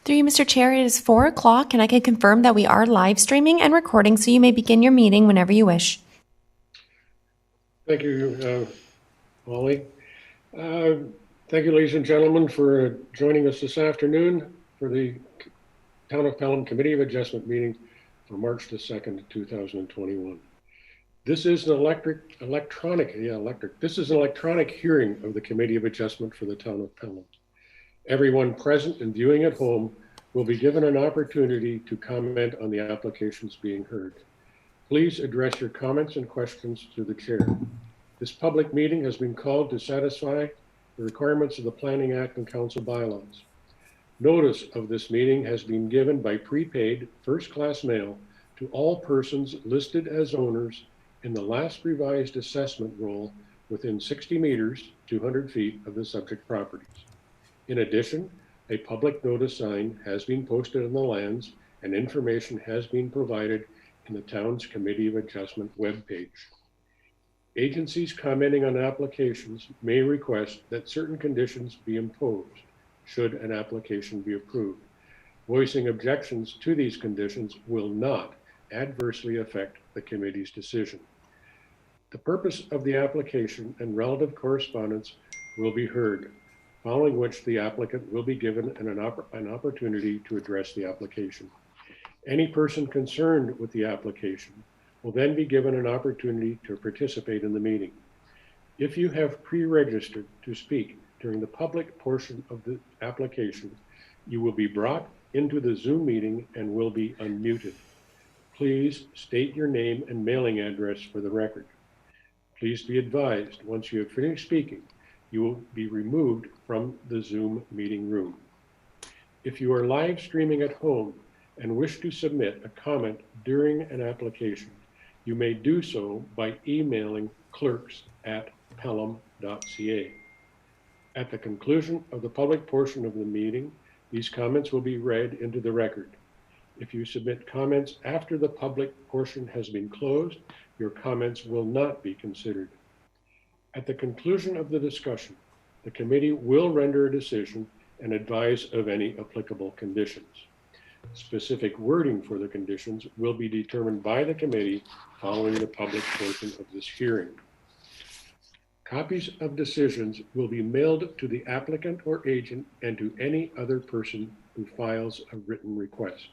Through you, Mr. Chair, it is 4 o'clock, and I can confirm that we are live streaming and recording, so you may begin your meeting whenever you wish. Thank you, Molly. Thank you, ladies and gentlemen, for joining us this afternoon for the Town of Pelham Committee of Adjustment meeting for March the 2nd, 2021. This is an electronic hearing of the Committee of Adjustment for the Town of Pelham. Everyone present and viewing at home will be given an opportunity to comment on the applications being heard. Please address your comments and questions to the chair. This public meeting has been called to satisfy the requirements of the Planning Act and Council bylaws. Notice of this meeting has been given by prepaid first-class mail to all persons listed as owners in the last revised assessment roll within 60 meters, 200 feet of the subject properties. In addition, a public notice sign has been posted on the lands and information has been provided in the town's Committee of Adjustment webpage. Agencies commenting on applications may request that certain conditions be imposed should an application be approved. Voicing objections to these conditions will not adversely affect the committee's decision. The purpose of the application and relative correspondence will be heard, following which the applicant will be given an opportunity to address the application. Any person concerned with the application will then be given an opportunity to participate in the meeting. If you have pre-registered to speak during the public portion of the application, you will be brought into the Zoom meeting and will be unmuted. Please state your name and mailing address for the record. Please be advised, once you have finished speaking, you will be removed from the Zoom meeting room. If you are live streaming at home and wish to submit a comment during an application, you may do so by emailing clerks@pelham.ca. At the conclusion of the public portion of the meeting, these comments will be read into the record. If you submit comments after the public portion has been closed, your comments will not be considered. At the conclusion of the discussion, the committee will render a decision and advise of any applicable conditions. Specific wording for the conditions will be determined by the committee following the public portion of this hearing. Copies of decisions will be mailed to the applicant or agent and to any other person who files a written request.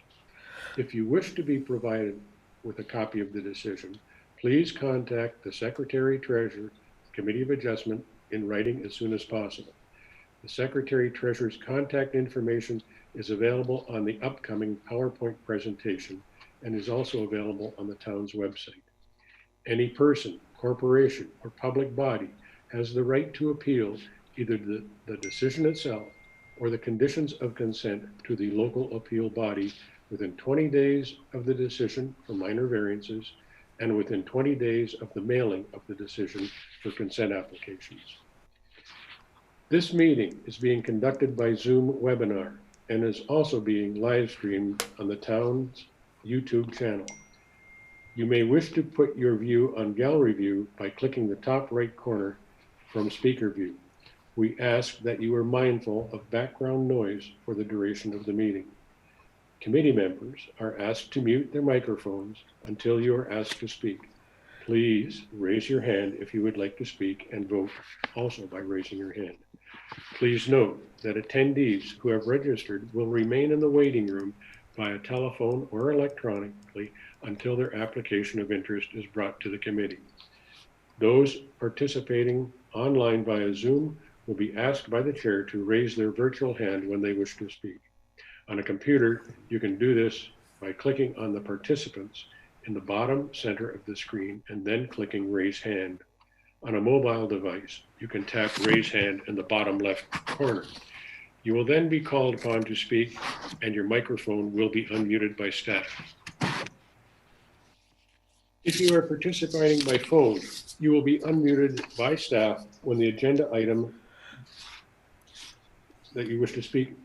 If you wish to be provided with a copy of the decision, please contact the Secretary Treasurer, Committee of Adjustment, in writing as soon as possible. The Secretary Treasurer's contact information is available on the upcoming PowerPoint presentation and is also available on the town's website. Any person, corporation, or public body has the right to appeal either the decision itself or the conditions of consent to the local appeal body within 20 days of the decision for minor variances and within 20 days of the mailing of the decision for consent applications. This meeting is being conducted by Zoom webinar and is also being live streamed on the town's YouTube channel. You may wish to put your view on gallery view by clicking the top right corner from speaker view. We ask that you are mindful of background noise for the duration of the meeting. Committee members are asked to mute their microphones until you are asked to speak. Please raise your hand if you would like to speak and vote also by raising your hand. Please note that attendees who have registered will remain in the waiting room via telephone or electronically until their application of interest is brought to the committee. Those participating online via Zoom will be asked by the chair to raise their virtual hand when they wish to speak. On a computer, you can do this by clicking on the participants in the bottom center of the screen and then clicking raise hand. On a mobile device, you can tap raise hand in the bottom left corner. You will then be called upon to speak and your microphone will be unmuted by staff. If you are participating by phone, you will be unmuted by staff when the agenda item that you wish to speak,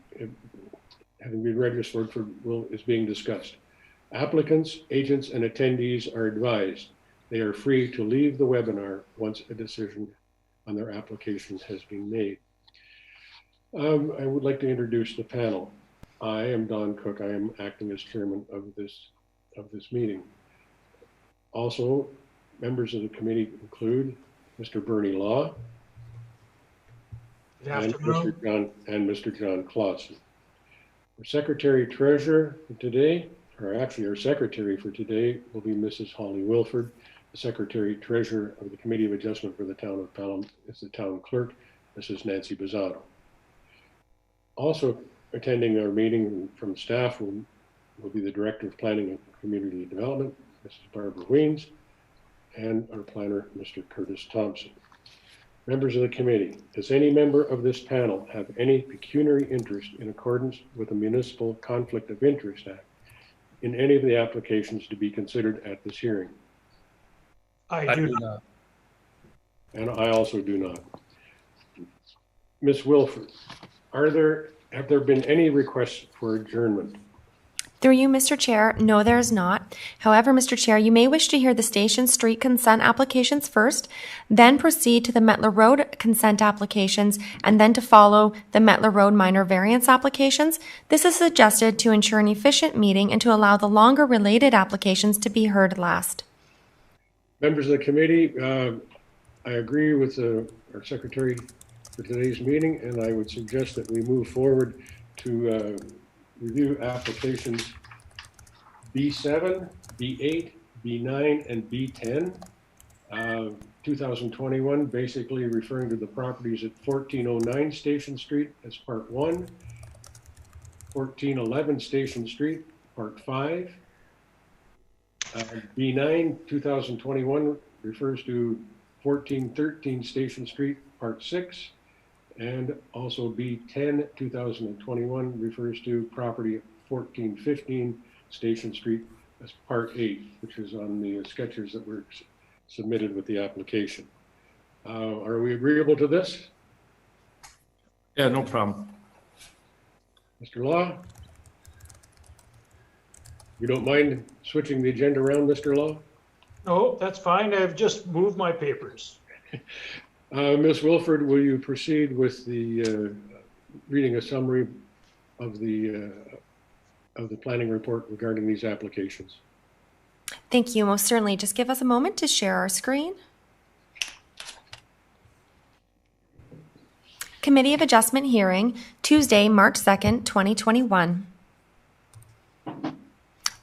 having been registered for, is being discussed. Applicants, agents, and attendees are advised they are free to leave the webinar once a decision on their application has been made. I would like to introduce the panel. I am Don Cook. I am acting as chairman of this meeting. Also, members of the committee include Mr. Bernie Law and Mr. John Clausen. Our secretary treasurer for today, or actually our secretary for today, will be Mrs. Holly Wilford. The secretary treasurer of the Committee of Adjustment for the town of Pelham is the town clerk, Mrs. Nancy Bizzato. Also attending our meeting from staff will be the Director of Planning and Community Development, Mrs. Barbara Weens, and our planner, Mr. Curtis Thompson. Members of the committee, does any member of this panel have any pecuniary interest in accordance with the Municipal Conflict of Interest Act in any of the applications to be considered at this hearing? I do not. And I also do not. Ms. Wilford, have there been any requests for adjournment? Through you, Mr. Chair, no, there is not. However, Mr. Chair, you may wish to hear the Station Street consent applications first, then proceed to the Metler Road consent applications, and then to follow the Metler Road minor variance applications. This is suggested to ensure an efficient meeting and to allow the longer related applications to be heard last. Members of the committee, I agree with our secretary for today's meeting, and I would suggest that we move forward to review applications B7, B8, B9, and B10. 2021, basically referring to the properties at 1409 Station Street as Part 1, 1411 Station Street, Part 5. B9, 2021 refers to 1413 Station Street, Part 6. And also B10, 2021 refers to property 1415 Station Street as Part 8, which is on the sketches that were submitted with the application. Are we agreeable to this? Yeah, no problem. Mr. Law? You don't mind switching the agenda around, Mr. Law? No, that's fine. I've just moved my papers. Ms. Wilford, will you proceed with the reading a summary of the planning report regarding these applications? Thank you, most certainly. Just give us a moment to share our screen. Committee of Adjustment hearing, Tuesday, March 2nd, 2021.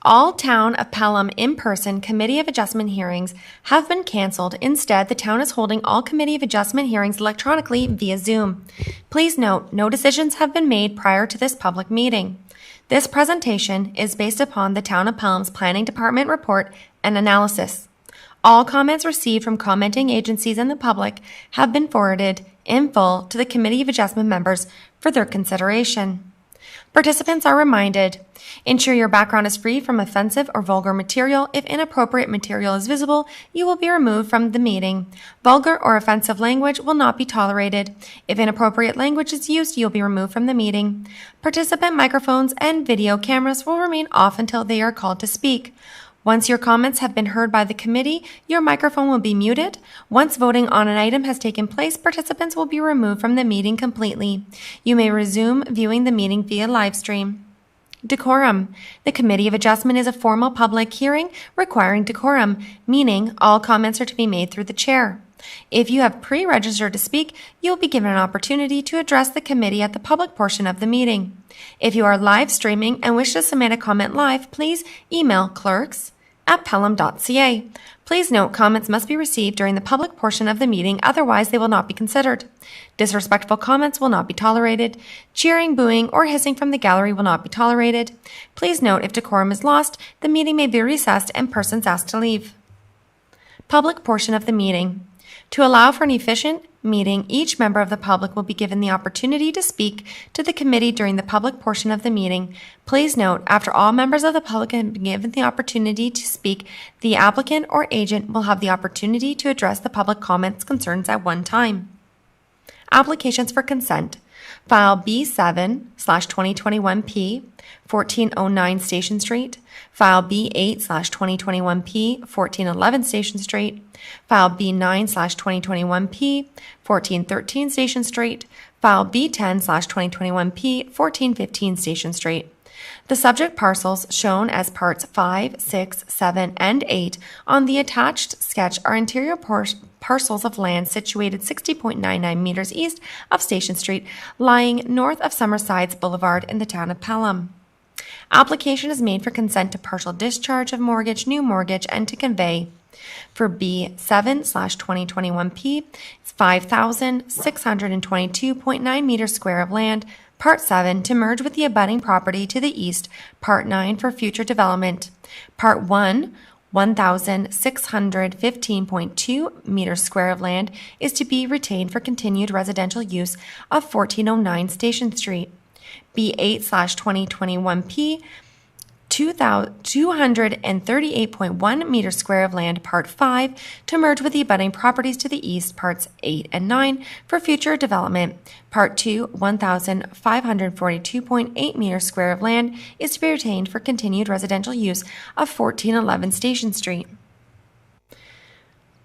All Town of Pelham in-person Committee of Adjustment hearings have been canceled. Instead, the town is holding all Committee of Adjustment hearings electronically via Zoom. Please note, no decisions have been made prior to this public meeting. This presentation is based upon the Town of Pelham's Planning Department report and analysis. All comments received from commenting agencies and the public have been forwarded in full to the Committee of Adjustment members for their consideration. Participants are reminded, ensure your background is free from offensive or vulgar material. If inappropriate material is visible, you will be removed from the meeting. Vulgar or offensive language will not be tolerated. If inappropriate language is used, you'll be removed from the meeting. Participant microphones and video cameras will remain off until they are called to speak. Once your comments have been heard by the committee, your microphone will be muted. Once voting on an item has taken place, participants will be removed from the meeting completely. You may resume viewing the meeting via live stream. Decorum. The Committee of Adjustment is a formal public hearing requiring decorum, meaning all comments are to be made through the chair. If you have pre-registered to speak, you will be given an opportunity to address the committee at the public portion of the meeting. If you are live streaming and wish to submit a comment live, please email clerks@pelham.ca. Please note, comments must be received during the public portion of the meeting, otherwise they will not be considered. Disrespectful comments will not be tolerated. Cheering, booing, or hissing from the gallery will not be tolerated. Please note, if decorum is lost, the meeting may be recessed and persons asked to leave. Public portion of the meeting. To allow for an efficient meeting, each member of the public will be given the opportunity to speak to the committee during the public portion of the meeting. Please note, after all members of the public have been given the opportunity to speak, the applicant or agent will have the opportunity to address the public comments concerns at one time. Applications for consent. File B7/2021P, 1409 Station Street. File B8/2021P, 1411 Station Street. File B9/2021P, 1413 Station Street. file B10/2021P 1415 Station Street. The subject parcels shown as parts 5, 6, 7, and 8 on the attached sketch are interior parcels of land situated 60.99 meters east of Station Street, lying north of Summersides Boulevard in the town of Pelham. Application is made for consent to partial discharge of mortgage, new mortgage, and to convey. For B7/2021P, it's 5,622.9 meters square of land. Part 7, to merge with the abutting property to the east. Part 9, for future development. Part 1, 1,615.2 meters square of land is to be retained for continued residential use of 1409 Station Street. B8/2021P, 238.1 meters square of land, Part 5, to merge with the abutting properties to the east, Parts 8 and 9, for future development. Part 2, 1,542.8 meters square of land is to be retained for continued residential use of 1411 Station Street.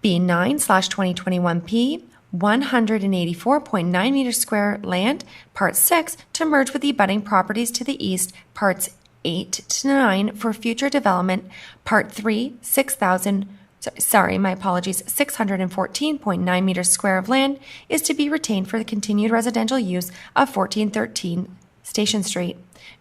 B9/2021P, 184.9 meters square land, Part 6, to merge with the abutting properties to the east, Parts 8 to 9, for future development. Part 3, 614.9 meters square of land is to be retained for the continued residential use of 1413 Station Street.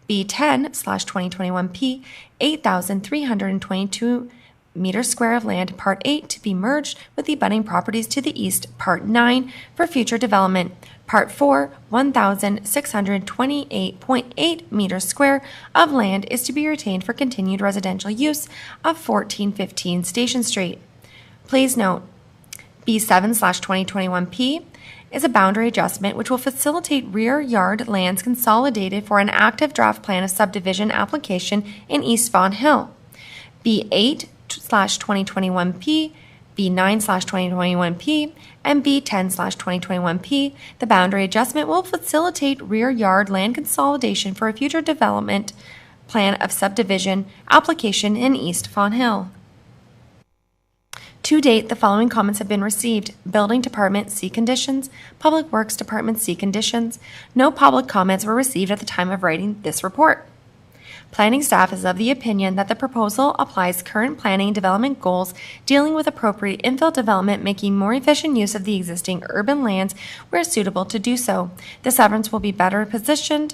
B10/2021P, 8,322 meters square of land, Part 8, to be merged with the abutting properties to the east, Part 9, for future development. Part 4, 1,628.8 meters square of land is to be retained for continued residential use of 1415 Station Street. Please note, B7/2021P is a boundary adjustment which will facilitate rear yard lands consolidated for an active draft plan of subdivision application in East Vaughan Hill. B8/2021P, B9/2021P, and B10/2021P, the boundary adjustment will facilitate rear yard land consolidation for a future development plan of subdivision application in East Vaughan Hill. To date, the following comments have been received. Building Department, C conditions. Public Works Department, C conditions. No public comments were received at the time of writing this report. Planning staff is of the opinion that the proposal applies current planning and development goals dealing with appropriate infill development, making more efficient use of the existing urban lands where suitable to do so. The severance will better position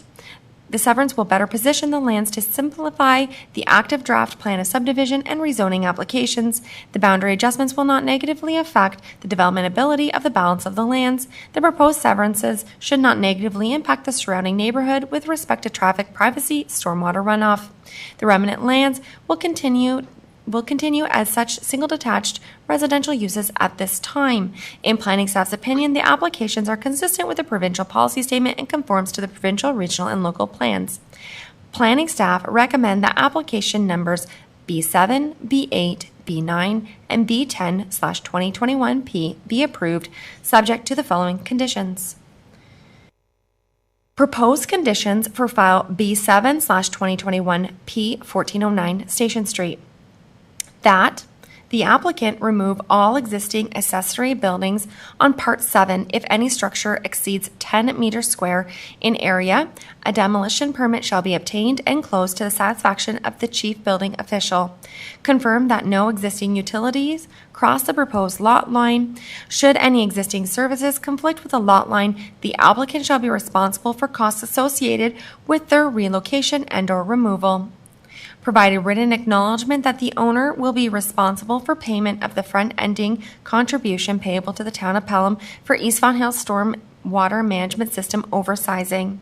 the lands to simplify the active draft plan of subdivision and rezoning applications. The boundary adjustments will not negatively affect the developmentability of the balance of the lands. The proposed severances should not negatively impact the surrounding neighborhood with respect to traffic, privacy, stormwater runoff. The remnant lands will continue as such single detached residential uses at this time. In planning staff's opinion, the applications are consistent with the provincial policy statement and conforms to the provincial, regional, and local plans. Planning staff recommend that application numbers B7, B8, B9, and B10/2021P be approved, subject to the following conditions. Proposed conditions for file B7/2021P 1409 Station Street. That the applicant remove all existing accessory buildings on Part 7 if any structure exceeds 10 meters square in area. A demolition permit shall be obtained and closed to the satisfaction of the chief building official. Confirm that no existing utilities cross the proposed lot line. Should any existing services conflict with the lot line, the applicant shall be responsible for costs associated with their relocation and/or removal. Provide a written acknowledgement that the owner will be responsible for payment of the front-ending contribution payable to the town of Pelham for East Vaughan Hill Storm Water Management System oversizing.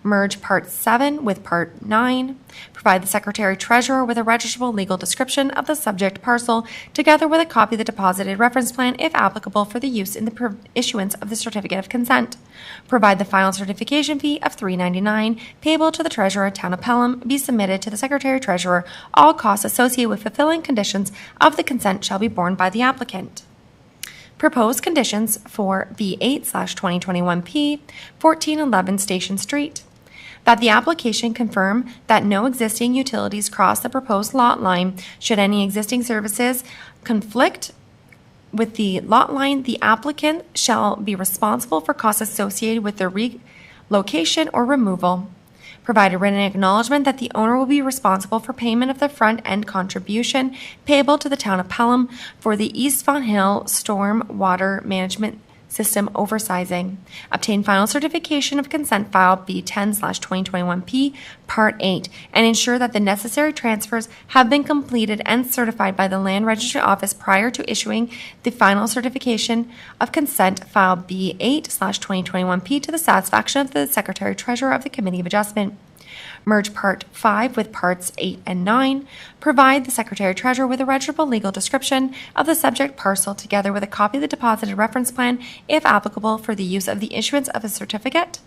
Merge Part 7 with Part 9. Provide the Secretary-Treasurer with a registrable legal description of the subject parcel, together with a copy of the deposited reference plan, if applicable, for the use in the issuance of the Certificate of Consent. Provide the final certification fee of $3.99 payable to the Treasurer, Town of Pelham, be submitted to the Secretary-Treasurer. All costs associated with fulfilling conditions of the consent shall be borne by the applicant. Proposed conditions for B8/2021P 1411 Station Street. That the application confirm that no existing utilities cross the proposed lot line. Should any existing services conflict with the lot line, the applicant shall be responsible for costs associated with the relocation or removal. Provide a written acknowledgement that the owner will be responsible for payment of the front end contribution payable to the town of Pelham for the East Vaughan Hill Storm Water Management System oversizing. Obtain final certification of consent file B10/2021P Part 8 and ensure that the necessary transfers have been completed and certified by the Land Registry Office prior to issuing the final certification of consent file B8/2021P to the satisfaction of the Secretary Treasurer of the Committee of Adjustment. Merge Part 5 with Parts 8 and 9. Provide the Secretary-Treasurer with a registrable legal description of the subject parcel together with a copy of the deposited reference plan, if applicable, for the use of the issuance of a certificate.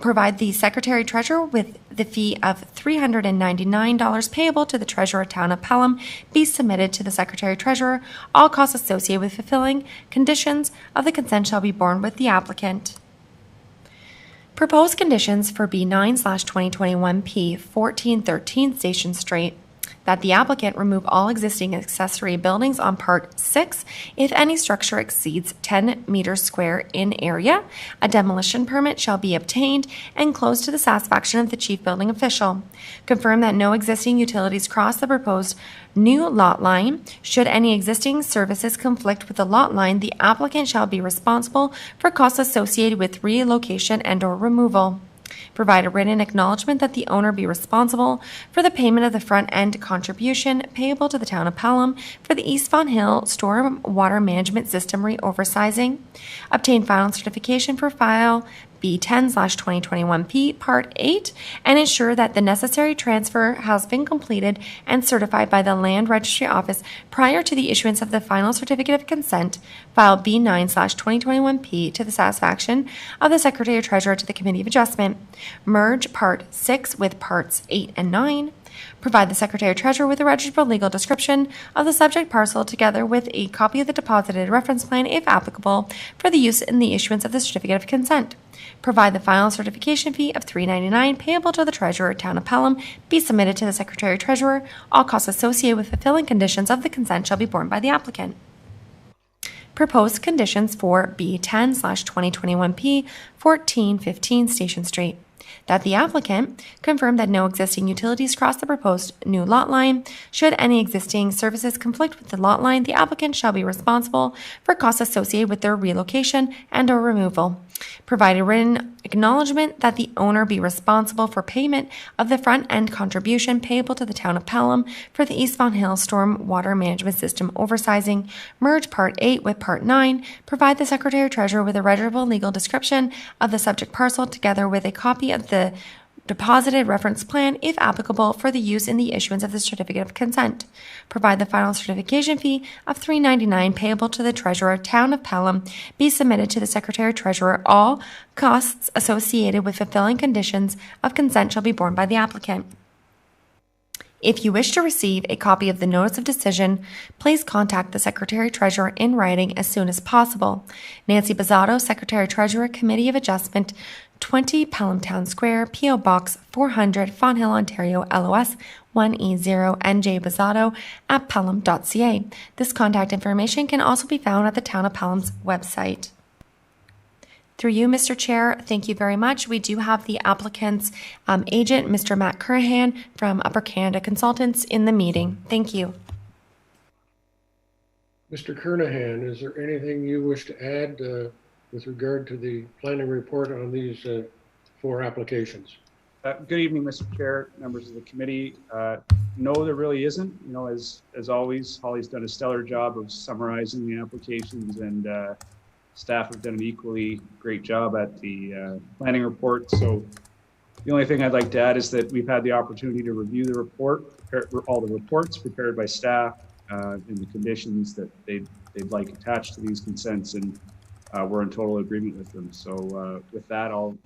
Provide the Secretary-Treasurer with the fee of $399 payable to the Treasurer Town of Pelham be submitted to the Secretary-Treasurer. All costs associated with fulfilling conditions of the consent shall be borne with the applicant. Proposed conditions for B9/2021P 1413 Station Street. That the applicant remove all existing accessory buildings on Part 6 if any structure exceeds 10 meters square in area. A demolition permit shall be obtained and closed to the satisfaction of the chief building official. Confirm that no existing utilities cross the proposed new lot line. Should any existing services conflict with the lot line, the applicant shall be responsible for costs associated with relocation and/or removal. Provide a written acknowledgement that the owner be responsible for the payment of the front-end contribution payable to the town of Pelham for the East Vaughan Hill Storm Water Management System re-oversizing. Obtain final certification for file B10/2021P Part 8 and ensure that the necessary transfer has been completed and certified by the Land Registry Office prior to the issuance of the final certificate of consent, file B9/2021P, to the satisfaction of the Secretary-Treasurer to the Committee of Adjustment. Merge Part 6 with Parts 8 and 9. Provide the Secretary-Treasurer with a registrable legal description of the subject parcel together with a copy of the deposited reference plan, if applicable, for the use in the issuance of the certificate of consent. Provide the final certification fee of $399 payable to the Treasurer, Town of Pelham, be submitted to the Secretary-Treasurer. All costs associated with fulfilling conditions of the consent shall be borne by the applicant. Proposed conditions for B10/2021P 1415 Station Street. That the applicant confirm that no existing utilities cross the proposed new lot line. Should any existing services conflict with the lot line, the applicant shall be responsible for costs associated with their relocation and/or removal. Provide a written acknowledgement that the owner be responsible for payment of the front-end contribution payable to the town of Pelham for the East Vaughan Hill Storm Water Management System oversizing. Merge Part 8 with Part 9. Provide the Secretary-Treasurer with a registrable legal description of the subject parcel together with a copy of the deposited reference plan, if applicable, for the use in the issuance of the certificate of consent. Provide the final certification fee of $399 payable to the Treasurer, Town of Pelham, be submitted to the Secretary-Treasurer. All costs associated with fulfilling conditions of consent shall be borne by the applicant. If you wish to receive a copy of the Notice of Decision, please contact the Secretary-Treasurer in writing as soon as possible. Nancy Bizzato, Secretary-Treasurer, Committee of Adjustment, 20 Pelham Town Square, P.O. Box 400, Fawn Hill, Ontario, LOS 1E0, NJ Bizzato at pelham.ca. This contact information can also be found at the Town of Pelham's website. Through you, Mr. Chair, thank you very much. We do have the applicant's agent, Mr. Matt Currahan from Upper Canada Consultants, in the meeting. Thank you. Mr. Kernahan, is there anything you wish to add with regard to the planning report on these 4 applications? Good evening, Mr. Chair, members of the committee. No, there really isn't. You know, as always, Holly's done a stellar job of summarizing the applications, and staff have done an equally great job at the planning report. So the only thing I'd like to add is that we've had the opportunity to review the report, all the reports prepared by staff, and the conditions that they'd like attached to these consents, and we're in total agreement with them. So with that, I'll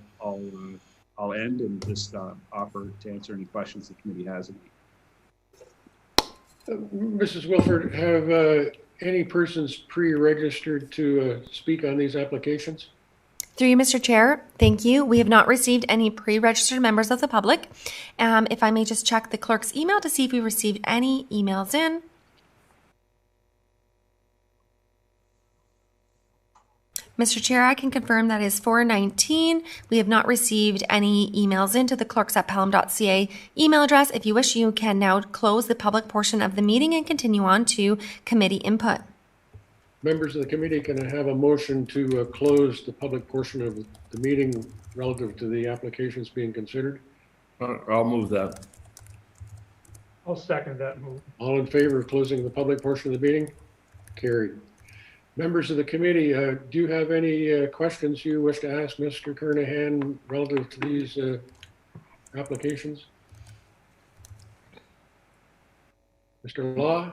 end and just offer to answer any questions the committee has. Mrs. Wilford, have any persons pre-registered to speak on these applications? Through you, Mr. Chair, thank you. We have not received any pre-registered members of the public. If I may just check the clerk's email to see if we received any emails in. Mr. Chair, I can confirm that is 419. We have not received any emails into the clerks@pelham.ca email address. If you wish, you can now close the public portion of the meeting and continue on to committee input. Members of the committee, can I have a motion to close the public portion of the meeting relative to the applications being considered? I'll move that. I'll second that move. All in favor of closing the public portion of the meeting? Carried. Members of the committee, do you have any questions you wish to ask Mr. Kernahan relative to these applications? Mr. Law?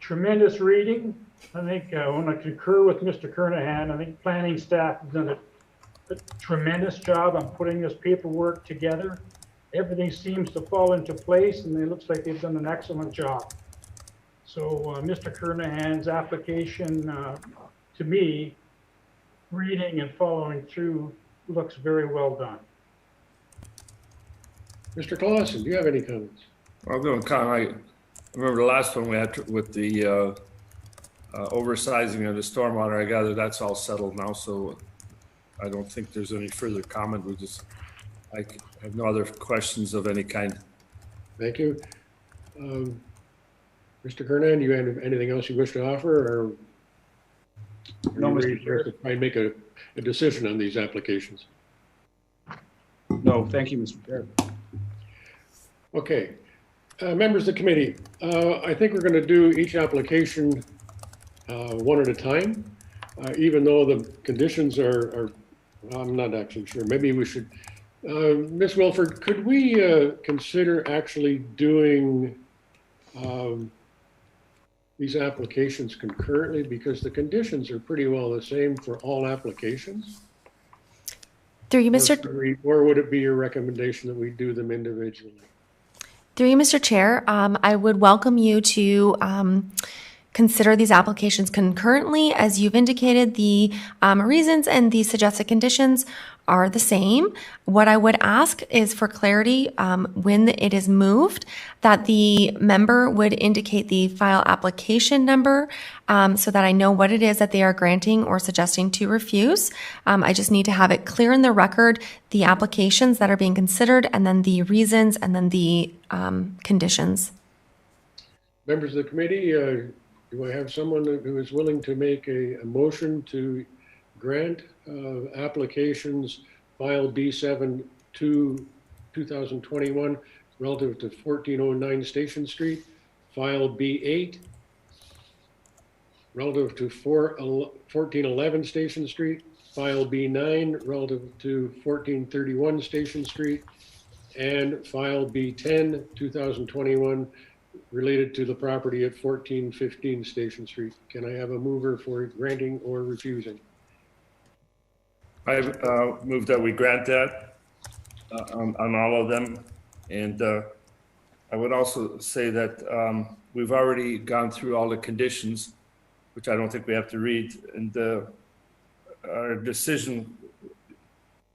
Tremendous reading. I think I want to concur with Mr. Kernahan. I think planning staff have done a tremendous job on putting this paperwork together. Everything seems to fall into place, and it looks like they've done an excellent job. So Mr. Kernahan's application, to me, reading and following through, looks very well done. Mr. Clausen, do you have any comments? I'll go and comment. I remember the last one we had with the oversizing of the stormwater. I gather that's all settled now, so I don't think there's any further comment. I have no other questions of any kind. Thank you. Mr. Kernan, do you have anything else you wish to offer, or No, are you Mr. ready Chair. to try and make a decision on these applications? No, thank you, Mr. Chair. Okay. Members of the committee, I think we're going to do each application one at a time, even though the conditions are I'm not actually sure. Maybe we should. Ms. Wilford, could we consider actually doing these applications concurrently, because the conditions are pretty well the same for all applications? Through you, Mr. Or would it be your recommendation that we do them individually? Through you, Mr. Chair, I would welcome you to consider these applications concurrently. As you've indicated, the reasons and the suggested conditions are the same. What I would ask is for clarity when it is moved, that the member would indicate the file application number so that I know what it is that they are granting or suggesting to refuse. I just need to have it clear in the record, the applications that are being considered, and then the reasons, and then the conditions. Members of the committee, do I have someone who is willing to make a motion to grant applications file B7 to 2021 relative to 1409 Station Street, file B8 relative to 1411 Station Street, file B9 relative to 1431 Station Street, and file B10 2021 related to the property at 1415 Station Street. Can I have a mover for granting or refusing? I move that we grant that on all of them. And I would also say that we've already gone through all the conditions, which I don't think we have to read. And our decision,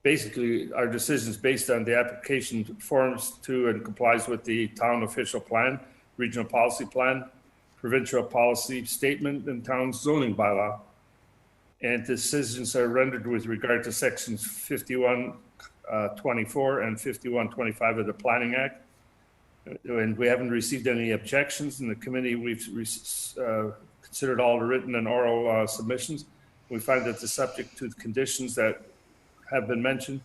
basically, our decision is based on the application forms to and complies with the town official plan, regional policy plan, provincial policy statement, and town zoning bylaw. And decisions are rendered with regard to sections 5124 and 5125 of the Planning Act. And we haven't received any objections in the committee. We've considered all the written and oral submissions. We find that the subject to the conditions that have been mentioned,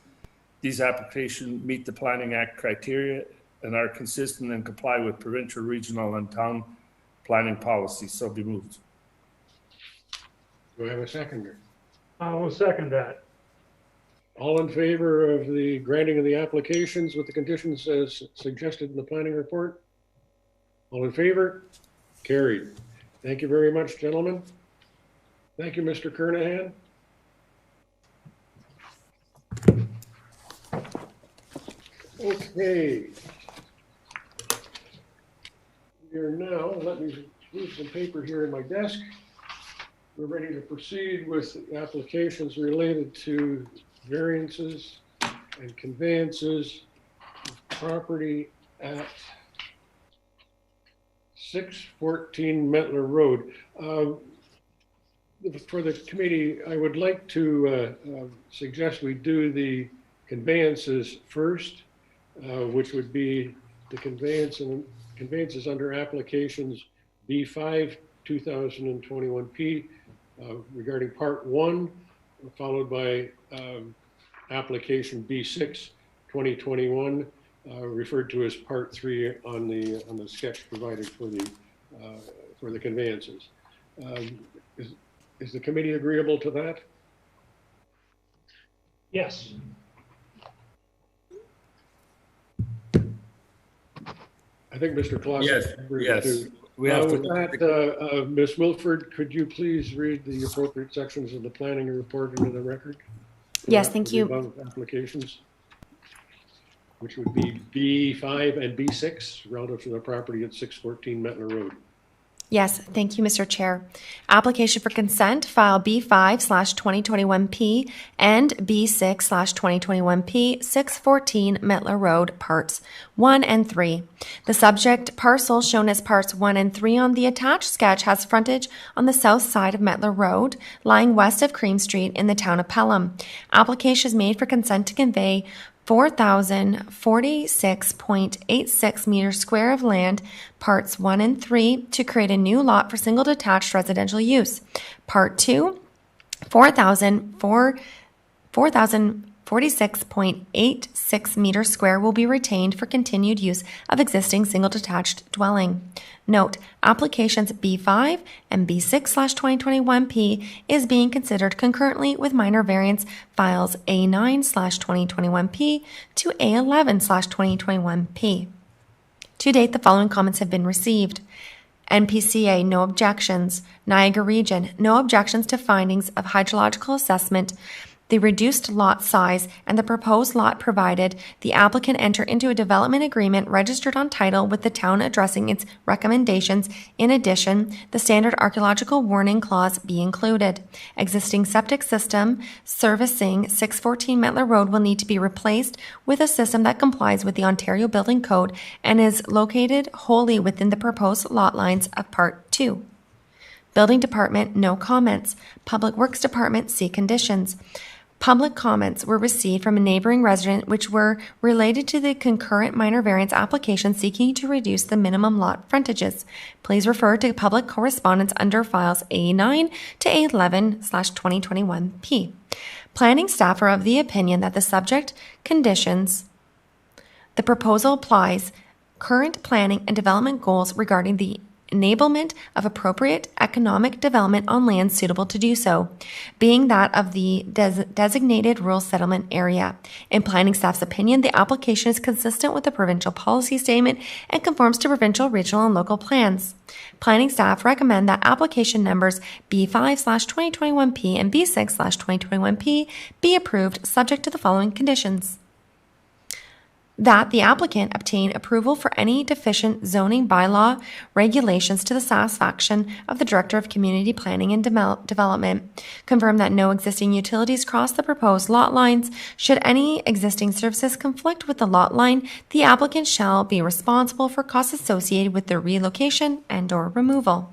these applications meet the Planning Act criteria and are consistent and comply with provincial, regional, and town planning policies. So be moved. Do I have a seconder? I will second that. All in favor of the granting of the applications with the conditions as suggested in the planning report? All in favor? Carried. Thank you very much, gentlemen. Thank you, Mr. Kernahan. Okay. We are now, let me move some paper here in my desk. We're ready to proceed with applications related to variances and conveyances of property at 614 Metler Road. for the committee, I would like to suggest we do the conveyances first, which would be the conveyances under applications B5 2021P regarding part 1, followed by application B6 2021, referred to as part 3 on the sketch provided for the conveyances. Is the committee agreeable to that? Yes. I think Mr. Clausen. Yes, yes. We have With to, that, Ms. Wilford, could you please read the appropriate sections of the planning report into the record? Yes, For thank the you. above applications, which would be B5 and B6 relative to the property at 614 Metler Road. Yes, thank you, Mr. Chair. Application for consent, file B5/2021P and B6/2021P, 614 Metler Road, parts 1 and 3. The subject parcel shown as parts 1 and 3 on the attached sketch has frontage on the south side of Metler Road, lying west of Cream Street in the town of Pelham. Application is made for consent to convey 4,046.86 meters square of land, parts 1 and 3, to create a new lot for single detached residential use. Part 2, 4,046.86 meters square will be retained for continued use of existing single detached dwelling. Note, applications B5 and B6/2021P is being considered concurrently with minor variance files A9/2021P to A11/2021P. To date, the following comments have been received. NPCA, no objections. Niagara Region, no objections to findings of hydrological assessment, the reduced lot size, and the proposed lot, provided the applicant enter into a development agreement registered on title with the town addressing its recommendations. In addition, the standard archaeological warning clause be included. Existing septic system servicing 614 Metler Road will need to be replaced with a system that complies with the Ontario Building Code and is located wholly within the proposed lot lines of Part 2. Building Department, no comments. Public Works Department, see conditions. Public comments were received from a neighboring resident which were related to the concurrent minor variance application seeking to reduce the minimum lot frontages. Please refer to public correspondence under files A9 to A11/2021P. Planning staff are of the opinion that the subject conditions, the proposal applies current planning and development goals regarding the enablement of appropriate economic development on land suitable to do so, being that of the designated rural settlement area. In planning staff's opinion, the application is consistent with the provincial policy statement and conforms to provincial, regional, and local plans. Planning staff recommend that application numbers B5/2021P and B6/2021P be approved, subject to the following conditions. That the applicant obtain approval for any deficient zoning bylaw regulations to the satisfaction of the Director of Community Planning and Development. Confirm that no existing utilities cross the proposed lot lines. Should any existing services conflict with the lot line, the applicant shall be responsible for costs associated with their relocation and/or removal.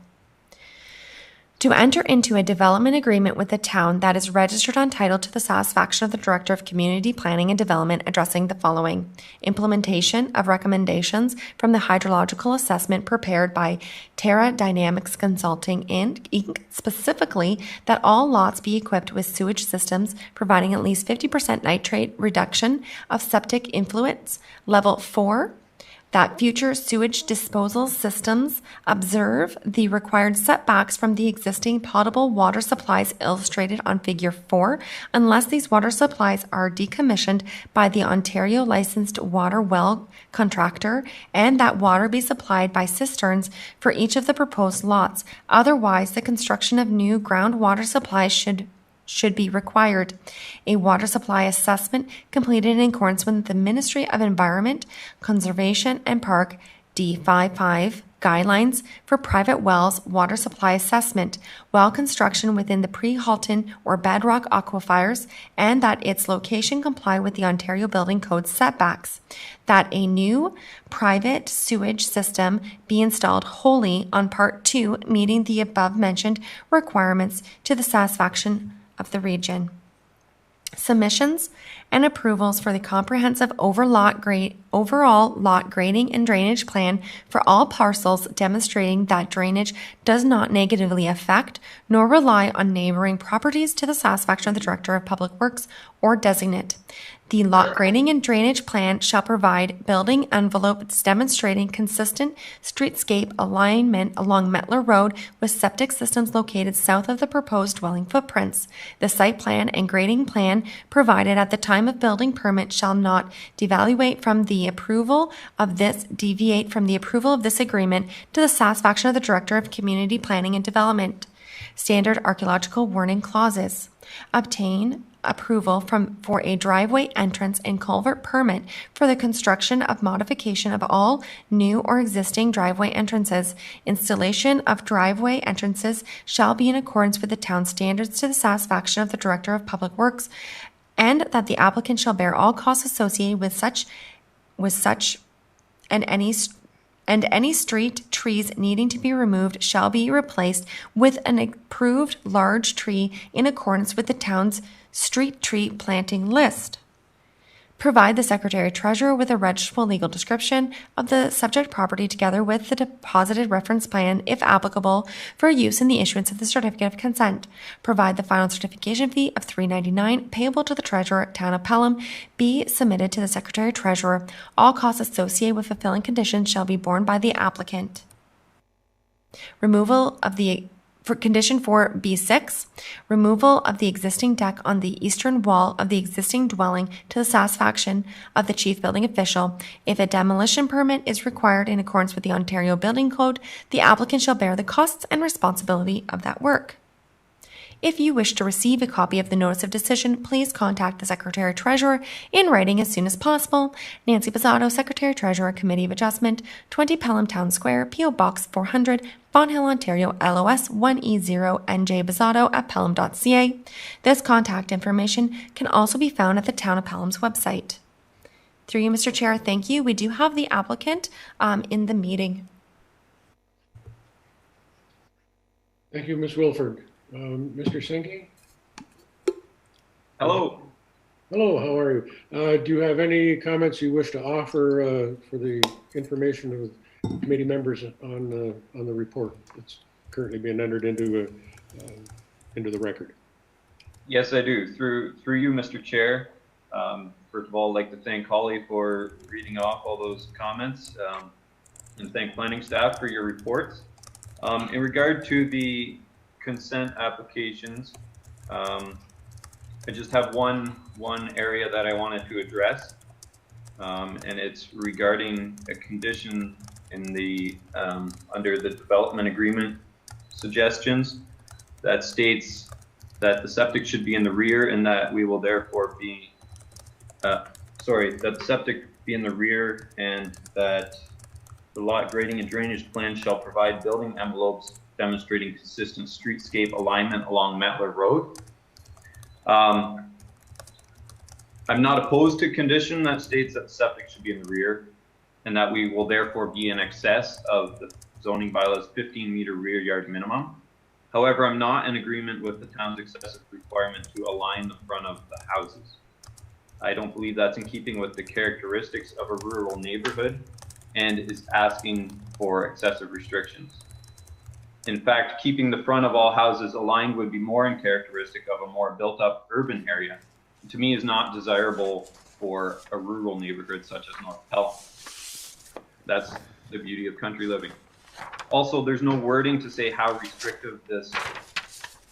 To enter into a development agreement with the town that is registered on title to the satisfaction of the Director of Community Planning and Development, addressing the following: implementation of recommendations from the hydrological assessment prepared by Terra Dynamics Consulting Inc., specifically that all lots be equipped with sewage systems providing at least 50% nitrate reduction of septic influence, level 4, that future sewage disposal systems observe the required setbacks from the existing potable water supplies illustrated on Figure 4, unless these water supplies are decommissioned by the Ontario licensed water well contractor, and that water be supplied by cisterns for each of the proposed lots. Otherwise, the construction of new groundwater supplies should be required. A water supply assessment completed in accordance with the Ministry of Environment, Conservation and Park D55 guidelines for private wells water supply assessment, well construction within the pre-Halton or bedrock aquifers, and that its location comply with the Ontario Building Code setbacks, that a new private sewage system be installed wholly on Part 2, meeting the above-mentioned requirements to the satisfaction of the region. Submissions and approvals for the comprehensive overall lot grading and drainage plan for all parcels demonstrating that drainage does not negatively affect nor rely on neighboring properties to the satisfaction of the Director of Public Works or designate. The lot grading and drainage plan shall provide building envelopes demonstrating consistent streetscape alignment along Metler Road with septic systems located south of the proposed dwelling footprints. The site plan and grading plan provided at the time of building permit shall not deviate from the approval of this agreement to the satisfaction of the Director of Community Planning and Development. Standard archaeological warning clauses. Obtain approval for a driveway entrance and culvert permit for the construction of modification of all new or existing driveway entrances. Installation of driveway entrances shall be in accordance with the town standards to the satisfaction of the Director of Public Works, and that the applicant shall bear all costs associated with such and any street trees needing to be removed shall be replaced with an approved large tree in accordance with the town's street tree planting list. Provide the Secretary-Treasurer with a registrable legal description of the subject property together with the deposited reference plan, if applicable, for use in the issuance of the certificate of consent. Provide the final certification fee of $3.99 payable to the Treasurer, Town of Pelham, be submitted to the Secretary-Treasurer. All costs associated with fulfilling conditions shall be borne by the applicant. For condition 4B6, removal of the existing deck on the eastern wall of the existing dwelling to the satisfaction of the chief building official. If a demolition permit is required in accordance with the Ontario Building Code, the applicant shall bear the costs and responsibility of that work. If you wish to receive a copy of the Notice of Decision, please contact the Secretary-Treasurer in writing as soon as possible. Nancy Bizzato, Secretary-Treasurer, Committee of Adjustment, 20 Pelham Town Square, P.O. Box 400, Bon Hill, Ontario, LOS 1E0, NJ Bizzato at pelham.ca. This contact information can also be found at the Town of Pelham's website. Through you, Mr. Chair, thank you. We do have the applicant in the meeting. Thank you, Ms. Wilford. Mr. Senke? Hello. Hello, how are you? Do you have any comments you wish to offer for the information of committee members on the report that's currently being entered into the record? Yes, I do. Through you, Mr. Chair. First of all, I'd like to thank Holly for reading off all those comments and thank planning staff for your reports. In regard to the consent applications, I just have one area that I wanted to address, and it's regarding a condition in the under the development agreement suggestions that states that the septic should be in the rear and that we will therefore be that the septic be in the rear and that the lot grading and drainage plan shall provide building envelopes demonstrating consistent streetscape alignment along Metler Road. I'm not opposed to a condition that states that the septic should be in the rear and that we will therefore be in excess of the zoning bylaws 15-meter rear yard minimum. However, I'm not in agreement with the town's excessive requirement to align the front of the houses. I don't believe that's in keeping with the characteristics of a rural neighborhood and is asking for excessive restrictions. In fact, keeping the front of all houses aligned would be more in characteristic of a more built-up urban area. To me, is not desirable for a rural neighborhood such as North Pelham. That's the beauty of country living. Also, there's no wording to say how restrictive this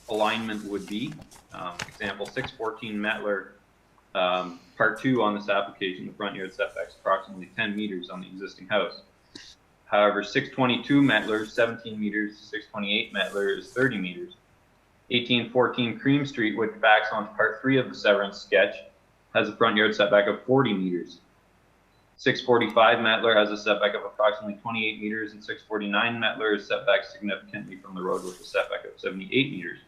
alignment would be. Example 614 Metler, part 2 on this application, the front yard setbacks approximately 10 meters on the existing house. However, 622 Metler, 17 meters, 628 Metler is 30 meters. 1814 Cream Street, which backs onto part 3 of the severance sketch, has a front yard setback of 40 meters. 645 Metler has a setback of approximately 28 meters, and 649 Metler is set back significantly from the road with a setback of 78 meters.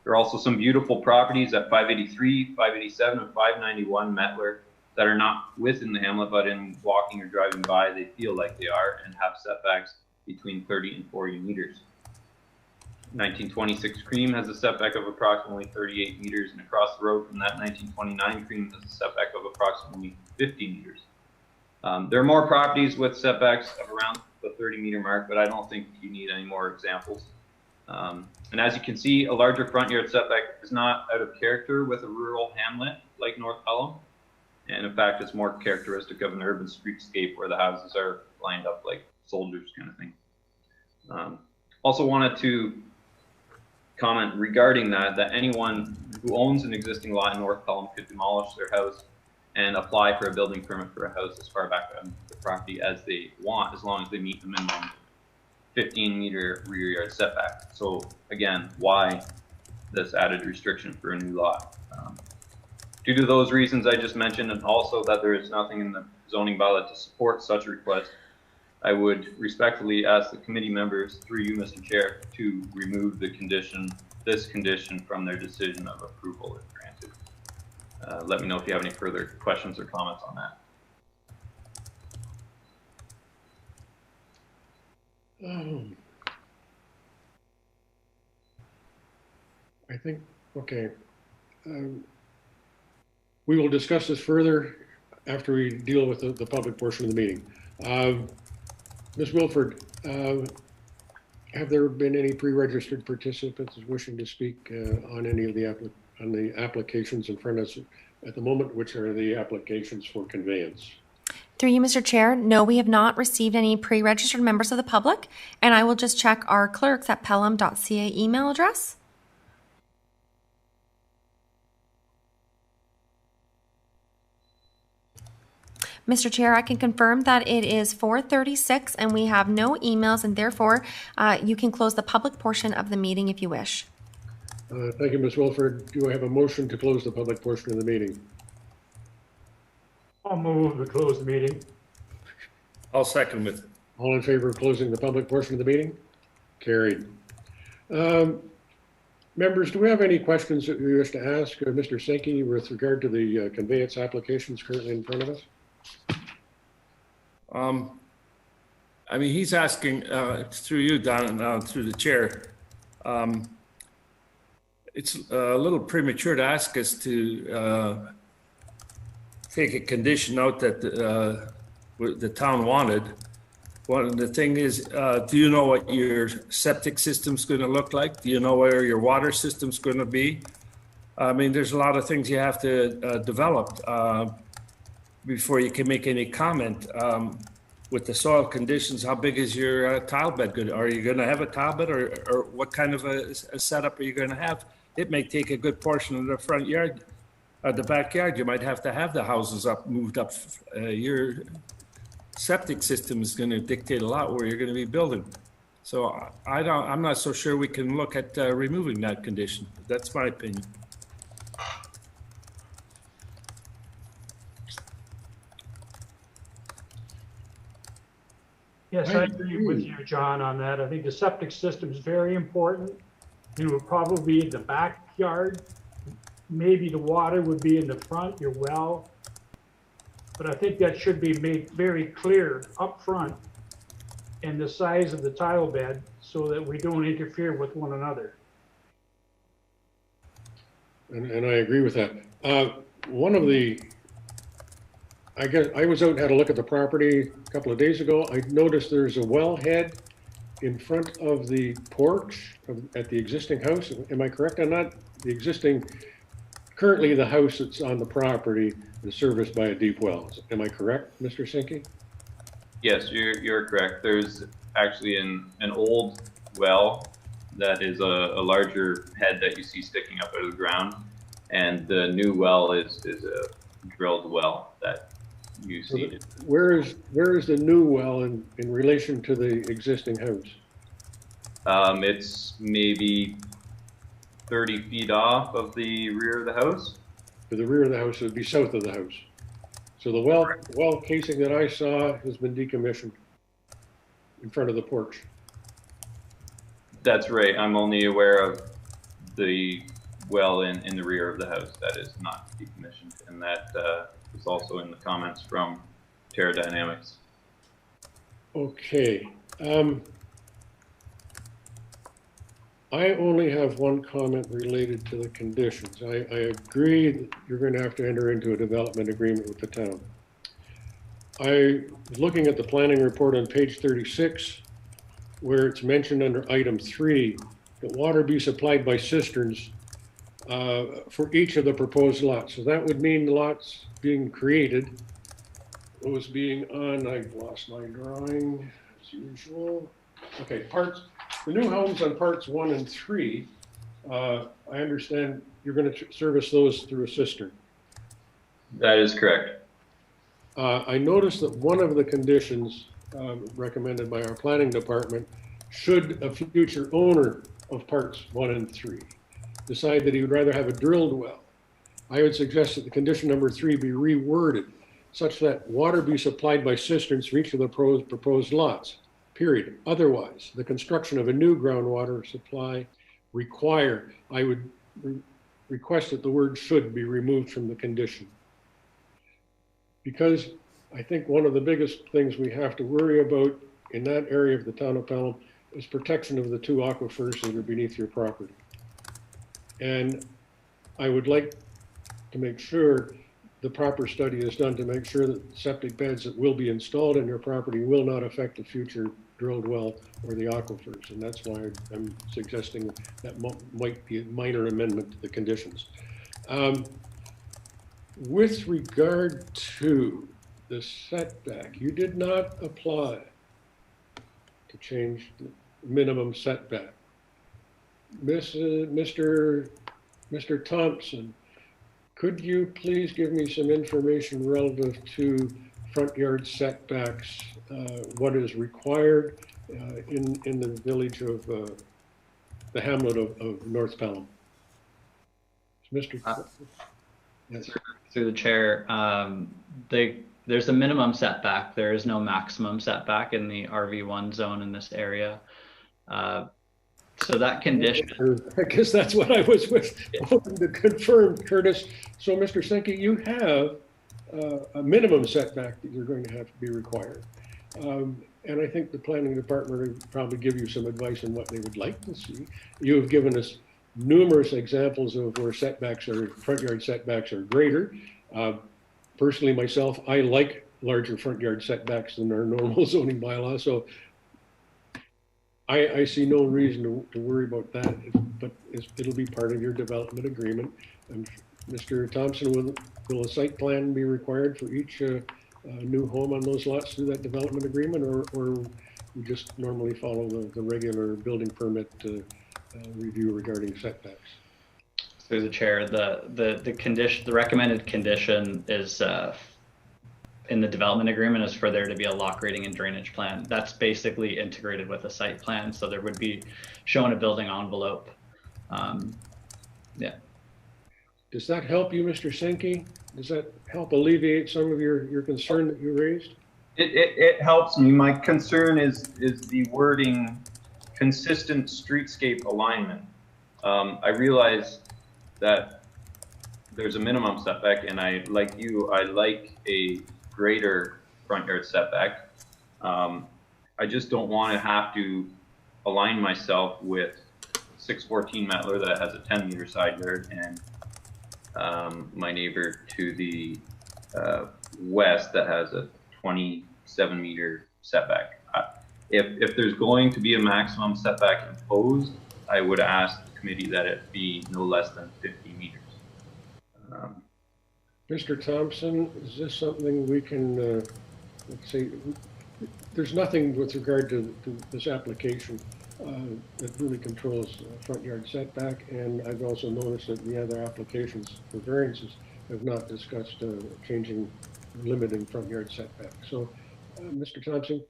There are also some beautiful properties at 583, 587, and 591 Metler that are not within the hamlet, but in walking or driving by, they feel like they are and have setbacks between 30 and 40 meters. 1926 Cream has a setback of approximately 38 meters, and across the road from that, 1929 Cream has a setback of approximately 50 meters. There are more properties with setbacks of around the 30-meter mark, but I don't think you need any more examples. And as you can see, a larger front yard setback is not out of character with a rural hamlet like North Pelham. And in fact, it's more characteristic of an urban streetscape where the houses are lined up like soldiers kind of thing. Also wanted to comment regarding that anyone who owns an existing lot in North Pelham could demolish their house and apply for a building permit for a house as far back on the property as they want, as long as they meet the minimum 15-meter rear yard setback. So again, why this added restriction for a new lot? Due to those reasons I just mentioned, and also that there is nothing in the zoning bylaw to support such a request, I would respectfully ask the committee members, through you, Mr. Chair, to remove the condition, this condition, from their decision of approval if granted. Let me know if you have any further questions or comments on that. I think, okay. We will discuss this further after we deal with the public portion of the meeting. Ms. Wilford, have there been any pre-registered participants wishing to speak on any of the applications in front of us at the moment, which are the applications for conveyance? Through you, Mr. Chair, no, we have not received any pre-registered members of the public, and I will just check our clerks at pelham.ca email address. Mr. Chair, I can confirm that it is 4:36 and we have no emails, and therefore you can close the public portion of the meeting if you wish. Thank you, Ms. Wilford. Do I have a motion to close the public portion of the meeting? I'll move to close the meeting. I'll second it. All in favor of closing the public portion of the meeting? Carried. Members, do we have any questions that we wish to ask Mr. Sankey with regard to the conveyance applications currently in front of us? I mean, he's asking, through you, Don, through the chair, it's a little premature to ask us to take a condition out that the town wanted. One of the thing is, do you know what your septic system's going to look like? Do you know where your water system's going to be? I mean, there's a lot of things you have to develop before you can make any comment. With the soil conditions, how big is your tile bed good? Are you going to have a tile bed, or what kind of a setup are you going to have? It may take a good portion of the front yard, the backyard. You might have to have the houses moved up. Your septic system is going to dictate a lot where you're going to be building. So I'm not so sure we can look at removing that condition. That's my opinion. Yes, I agree with you, John, on that. I think the septic system is very important. It would probably be in the backyard. Maybe the water would be in the front, your well. But I think that should be made very clear up front, and the size of the tile bed, so that we don't interfere with one another. And I agree with that. I guess I was out and had a look at the property a couple of days ago. I noticed there's a wellhead in front of the porch at the existing house. Am I correct on that? Currently the house that's on the property is serviced by a deep well. Am I correct, Mr. Sankey? Yes, you're correct. There's actually an old well that is a larger head that you see sticking up out of the ground, and the new well is a drilled well that you see. So where is the new well in relation to the existing house? It's maybe 30 feet off of the rear of the house. To the rear of the house, it would be south of the house. So the well casing that I saw has been decommissioned in front of the porch. That's right. I'm only aware of the well in the rear of the house that is not decommissioned, and that is also in the comments from Terra Dynamics. Okay. I only have one comment related to the conditions. I agree that you're going to have to enter into a development agreement with the town. I was looking at the planning report on page 36, where it's mentioned under item 3 that water be supplied by cisterns for each of the proposed lots. So that would mean lots being created. What was being on, I've lost my drawing as usual. Okay, the new homes on parts 1 and 3, I understand you're going to service those through a cistern. That is correct. I noticed that one of the conditions recommended by our planning department, should a future owner of parts 1 and 3 decide that he would rather have a drilled well, I would suggest that the condition number 3 be reworded such that water be supplied by cisterns for each of the proposed lots, period. Otherwise, the construction of a new groundwater supply I would request that the word should be removed from the condition. Because I think one of the biggest things we have to worry about in that area of the town of Pelham is protection of the 2 aquifers that are beneath your property. And I would like to make sure the proper study is done to make sure that septic beds that will be installed in your property will not affect the future drilled well or the aquifers. And that's why I'm suggesting that might be a minor amendment to the conditions. With regard to the setback, you did not apply to change the minimum setback. Mr. Thompson, could you please give me some information relative to front yard setbacks, what is required in the village of the hamlet of North Pelham? Mr. Yes. Through the chair, there's a minimum setback. There is no maximum setback in the RV1 zone in this area. So that condition. I guess that's what I was hoping to confirm, Curtis. So, Mr. Senke, you have a minimum setback that you're going to have to be required. And I think the planning department would probably give you some advice on what they would like to see. You have given us numerous examples of where front yard setbacks are greater. Personally, myself, I like larger front yard setbacks than our normal zoning bylaw. So I see no reason to worry about that, but it'll be part of your development agreement. And Mr. Thompson, will a site plan be required for each new home on those lots through that development agreement, or we just normally follow the regular building permit review regarding setbacks? Through the chair, the condition, the recommended condition is in the development agreement is for there to be a lock rating and drainage plan. That's basically integrated with a site plan, so there would be shown a building envelope. Yeah. Does that help you, Mr. Senke? Does that help alleviate some of your concern that you raised? It helps me. My concern is the wording consistent streetscape alignment. I realize that there's a minimum setback, and I like a greater front yard setback. I just don't want to have to align myself with 614 Metler that has a 10-meter side yard, and my neighbor to the west that has a 27-meter setback. If there's going to be a maximum setback imposed, I would ask the committee that it be no less than 50 meters. Mr. Thompson, is this something we can, let's see, there's nothing with regard to this application that really controls front yard setback, and I've also noticed that the other applications for variances have not discussed limiting front yard setback. So, Mr. Thompson,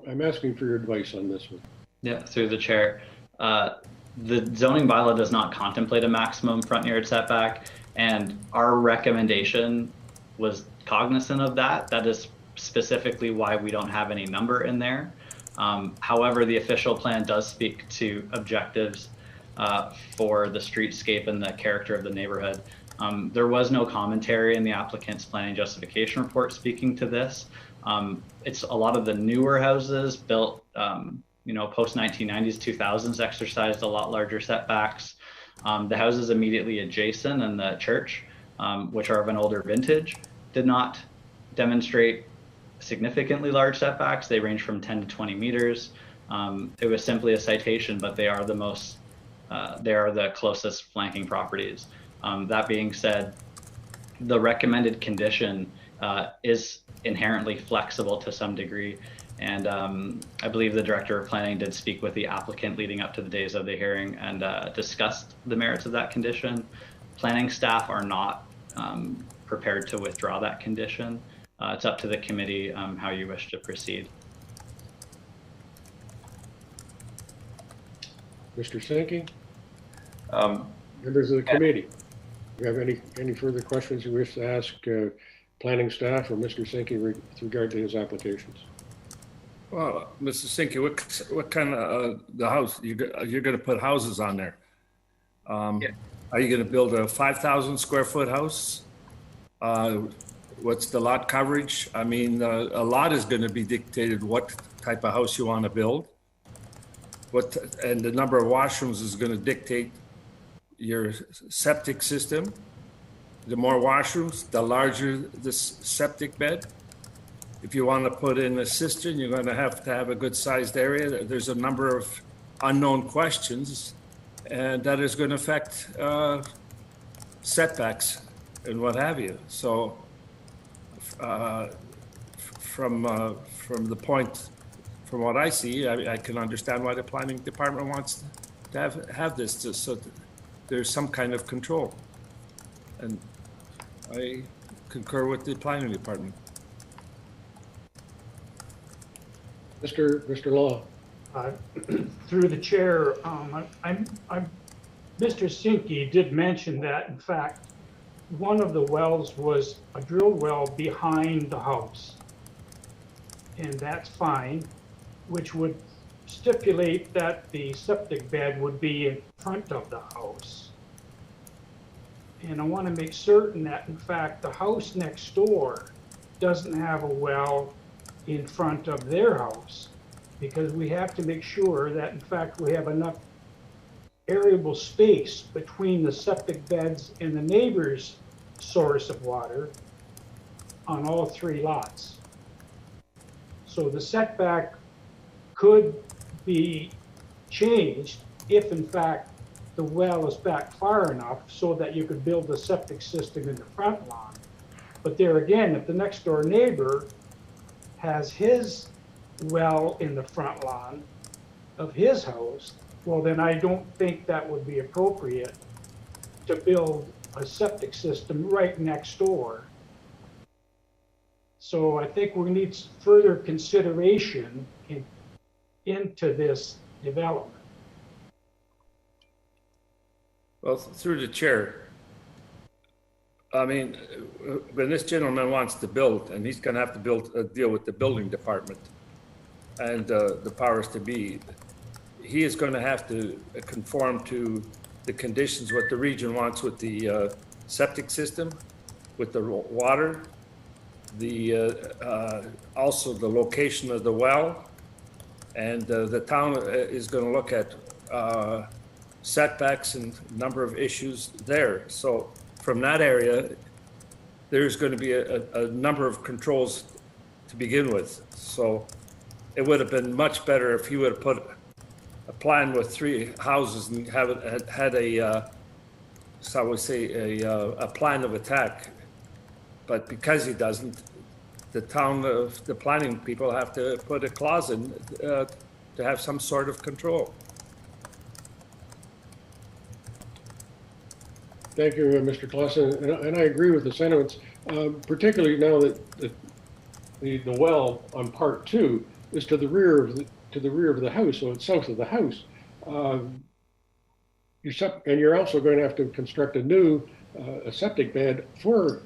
I'm asking for your advice on this one. Yeah, through the chair. The zoning bylaw does not contemplate a maximum front yard setback, and our recommendation was cognizant of that. That is specifically why we don't have any number in there. However, the official plan does speak to objectives for the streetscape and the character of the neighborhood. There was no commentary in the applicant's planning justification report speaking to this. It's a lot of the newer houses built, post 1990s, 2000s exercised a lot larger setbacks. The houses immediately adjacent and the church, which are of an older vintage, did not demonstrate significantly large setbacks. They range from 10 to 20 meters. It was simply a citation, but they are the closest flanking properties. That being said, the recommended condition is inherently flexible to some degree. And I believe the director of planning did speak with the applicant leading up to the days of the hearing and discussed the merits of that condition. Planning staff are not prepared to withdraw that condition. It's up to the committee how you wish to proceed. Mr. Sankey? Members of the committee, do you have any further questions you wish to ask planning staff or Mr. Sankey with regard to his applications? Well, Mr. Sinke, what kind of the house you're going to put houses on there? Yeah. Are you going to build a 5,000 square foot house? What's the lot coverage? I mean, a lot is going to be dictated what type of house you want to build. And the number of washrooms is going to dictate your septic system. The more washrooms, the larger the septic bed. If you want to put in a cistern, you're going to have a good sized area. There's a number of unknown questions, and that is going to affect setbacks and what have you. So from what I see, I can understand why the planning department wants to have this, so there's some kind of control. And I concur with the planning department. Mr. Law. Through the chair, Mr. Sinke did mention that, in fact, one of the wells was a drilled well behind the house. And that's fine, which would stipulate that the septic bed would be in front of the house. And I want to make certain that, in fact, the house next door doesn't have a well in front of their house, because we have to make sure that, in fact, we have enough areable space between the septic beds and the neighbor's source of water on all three lots. So the setback could be changed if, in fact, the well is back far enough so that you could build the septic system in the front lawn. But there again, if the next door neighbor has his well in the front lawn of his house, well, then I don't think that would be appropriate to build a septic system right next door. So I think we need further consideration into this development. Well, through the chair, I mean, when this gentleman wants to build, and he's going to have to deal with the building department and the powers to be, he is going to have to conform to the conditions what the region wants with the septic system, with the water, also the location of the well, and the town is going to look at setbacks and number of issues there. So from that area, there's going to be a number of controls to begin with. So it would have been much better if he would have put a plan with 3 houses and had a, so I would say, a plan of attack. But because he doesn't, the planning people have to put a clause in to have some sort of control. Thank you, Mr. Clausen, and I agree with the sentiments, particularly now that the well on part 2 is to the rear of the house, so it's south of the house. And you're also going to have to construct a new a septic bed for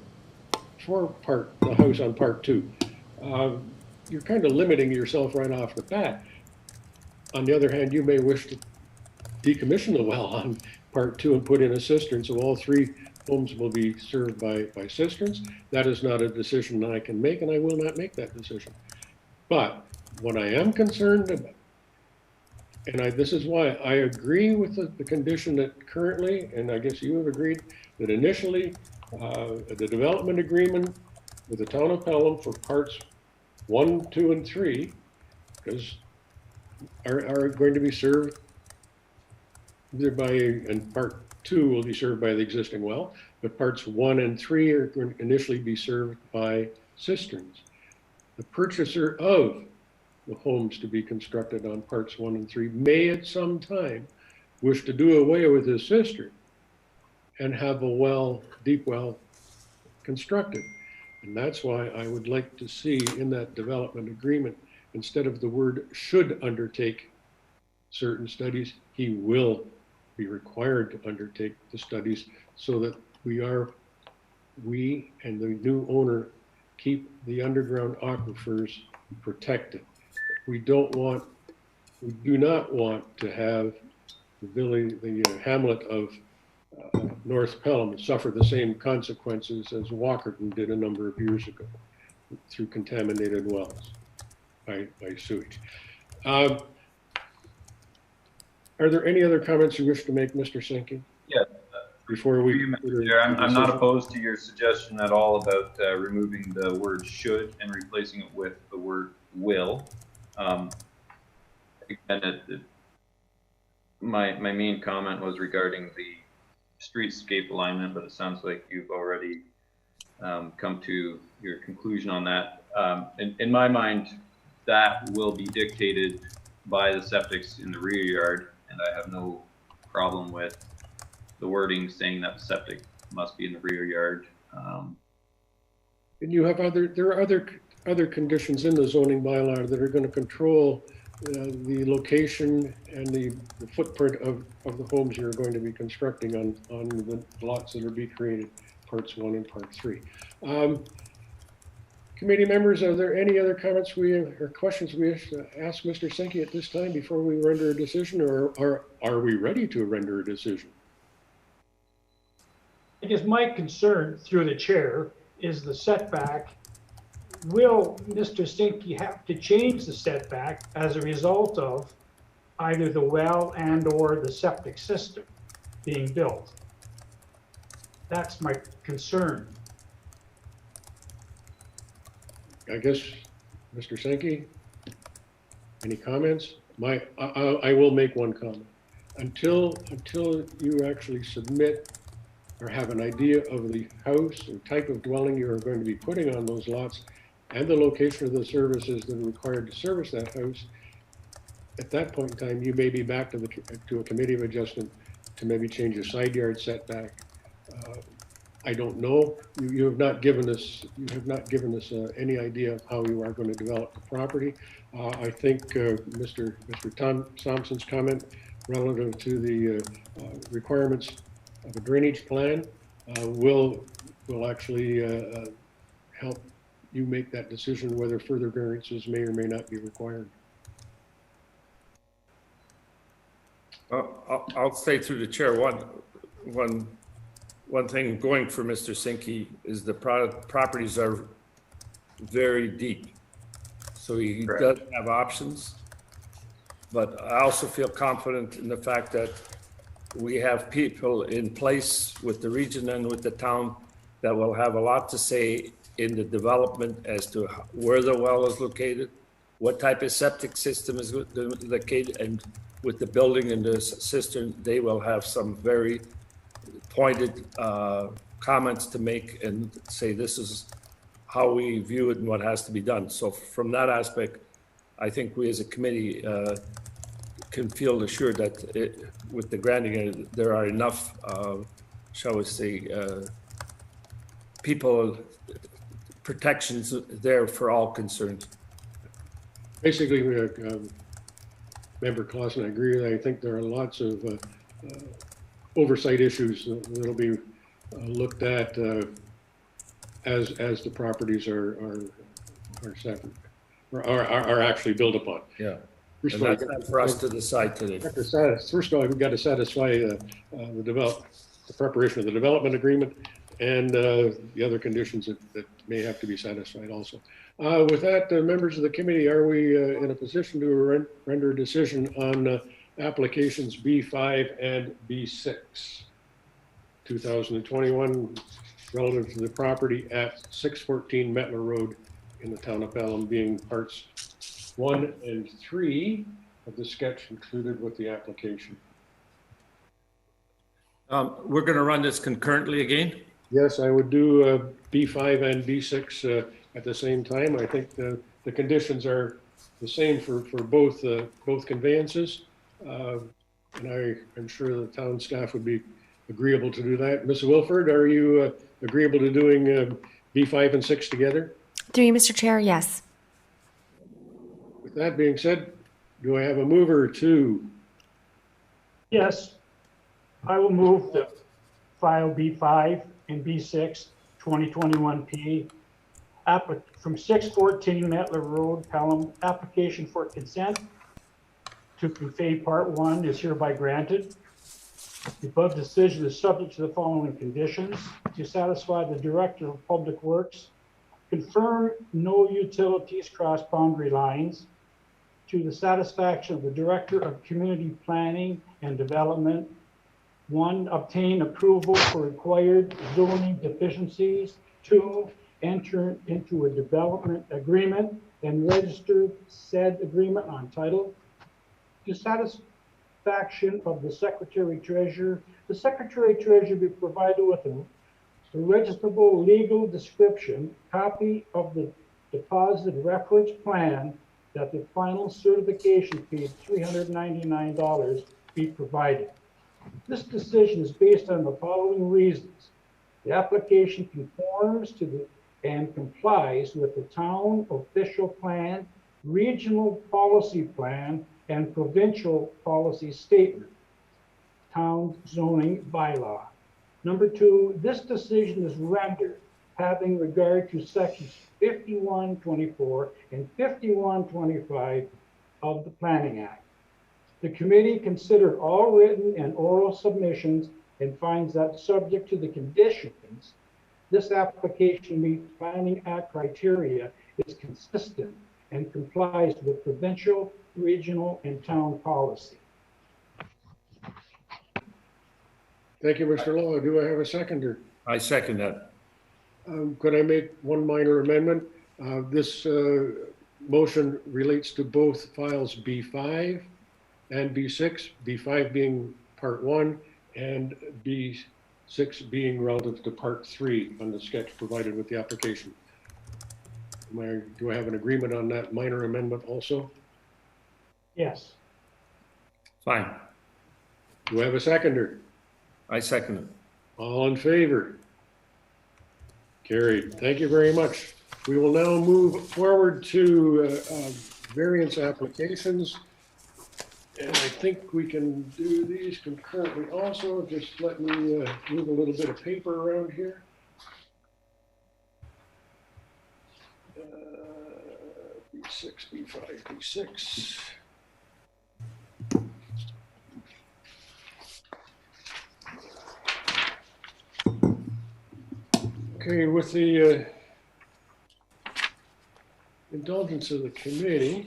the house on part 2. You're kind of limiting yourself right off the bat. On the other hand, you may wish to decommission the well on part 2 and put in a cistern, so all 3 homes will be served by cisterns. That is not a decision that I can make, and I will not make that decision. But what I am concerned about, and this is why I agree with the condition that currently, and I guess you have agreed, that initially the development agreement with the town of Pelham for parts 1, 2, and 3, because are going to be served either by, and part 2 will be served by the existing well, but parts 1 and 3 are going to initially be served by cisterns. The purchaser of the homes to be constructed on parts 1 and 3 may at some time wish to do away with his cistern and have a well, deep well, constructed. And that's why I would like to see in that development agreement, instead of the word should undertake certain studies, he will be required to undertake the studies, so that we and the new owner keep the underground aquifers protected. We do not want to have the hamlet of North Pelham suffer the same consequences as Walkerton did a number of years ago through contaminated wells by sewage. Are there any other comments you wish to make, Mr. Sinking? Yeah. Before we, I'm not opposed to your suggestion at all about removing the word should and replacing it with the word will. Again, my main comment was regarding the streetscape alignment, but it sounds like you've already come to your conclusion on that. In my mind, that will be dictated by the septics in the rear yard, and I have no problem with the wording saying that the septic must be in the rear yard. and you have there are other conditions in the zoning bylaw that are going to control the location and the footprint of the homes you're going to be constructing on the lots that are being created, parts 1 and part 3. Committee members, are there any other comments or questions we wish to ask Mr. Sinke at this time before we render a decision, or are we ready to render a decision? I guess my concern through the chair is the setback. Will Mr. Sinke have to change the setback as a result of either the well and or the septic system being built? That's my concern. I guess, Mr. Sinke, any comments? I will make one comment. Until you actually submit or have an idea of the house and type of dwelling you are going to be putting on those lots and the location of the services that are required to service that house, at that point in time, you may be back to a committee of adjustment to maybe change your side yard setback. I don't know. You have not given us any idea of how you are going to develop the property. I think Mr. Thompson's comment relative to the requirements of a drainage plan will actually help you make that decision whether further variances may or may not be required. I'll say through the chair, one thing going for Mr. Sinke is the properties are very deep. So he does have options, but I also feel confident in the fact that we have people in place with the region and with the town that will have a lot to say in the development as to where the well is located, what type of septic system is located, and with the building and the cistern, they will have some very pointed comments to make and say this is how we view it and what has to be done. So from that aspect, I think we as a committee can feel assured that with the granting, there are enough, shall we say, people protections there for all concerned. Basically, Member Clausen, I agree. I think there are lots of oversight issues that'll be looked at as the properties are separate, are actually built upon. Yeah. First And of all, that's not for us to decide today. first of all, we've got to satisfy the preparation of the development agreement and the other conditions that may have to be satisfied also. With that, members of the committee, are we in a position to render a decision on applications B5 and B6, 2021, relative to the property at 614 Metler Road in the town of Pelham, being parts 1 and 3 of the sketch included with the application? We're going to run this concurrently again. Yes, I would do B5 and B6 at the same time. I think the conditions are the same for both conveyances. And I'm sure the town staff would be agreeable to do that. Ms. Wilford, are you agreeable to doing B5 and 6 together? Through you, Mr. Chair, yes. With that being said, do I have a mover to? Yes, I will move to file B5 and B6 2021P from 614 Metler Road, Pelham. Application for consent to convey Part 1 is hereby granted. The above decision is subject to the following conditions: to satisfy the Director of Public Works, confirm no utilities cross boundary lines, to the satisfaction of the Director of Community Planning and Development. 1, obtain approval for required zoning deficiencies. 2, enter into a development agreement and register said agreement on title. To satisfaction of the Secretary Treasurer, the Secretary Treasurer be provided with a registrable legal description, copy of the deposit reference plan, that the final certification fee of $399 be provided. This decision is based on the following reasons. The application conforms to and complies with the town official plan, regional policy plan, and provincial policy statement, town zoning bylaw. Number 2, this decision is rendered having regard to sections 5124 and 5125 of the Planning Act. The committee considered all written and oral submissions and finds that, subject to the conditions, this application meets Planning Act criteria, is consistent, and complies with provincial, regional, and town policy. Thank you, Mr. Law. Do I have a seconder? I second that. Could I make one minor amendment? This motion relates to both files B5 and B6, B5 being part 1 and B6 being relative to part 3 on the sketch provided with the application. Do I have an agreement on that minor amendment also? Yes. Fine. Do I have a seconder? I second it. All in favor? Carried. Thank you very much. We will now move forward to variance applications. And I think we can do these concurrently also. Just let me move a little bit of paper around here. B6, B5, B6. Okay, with the indulgence of the committee,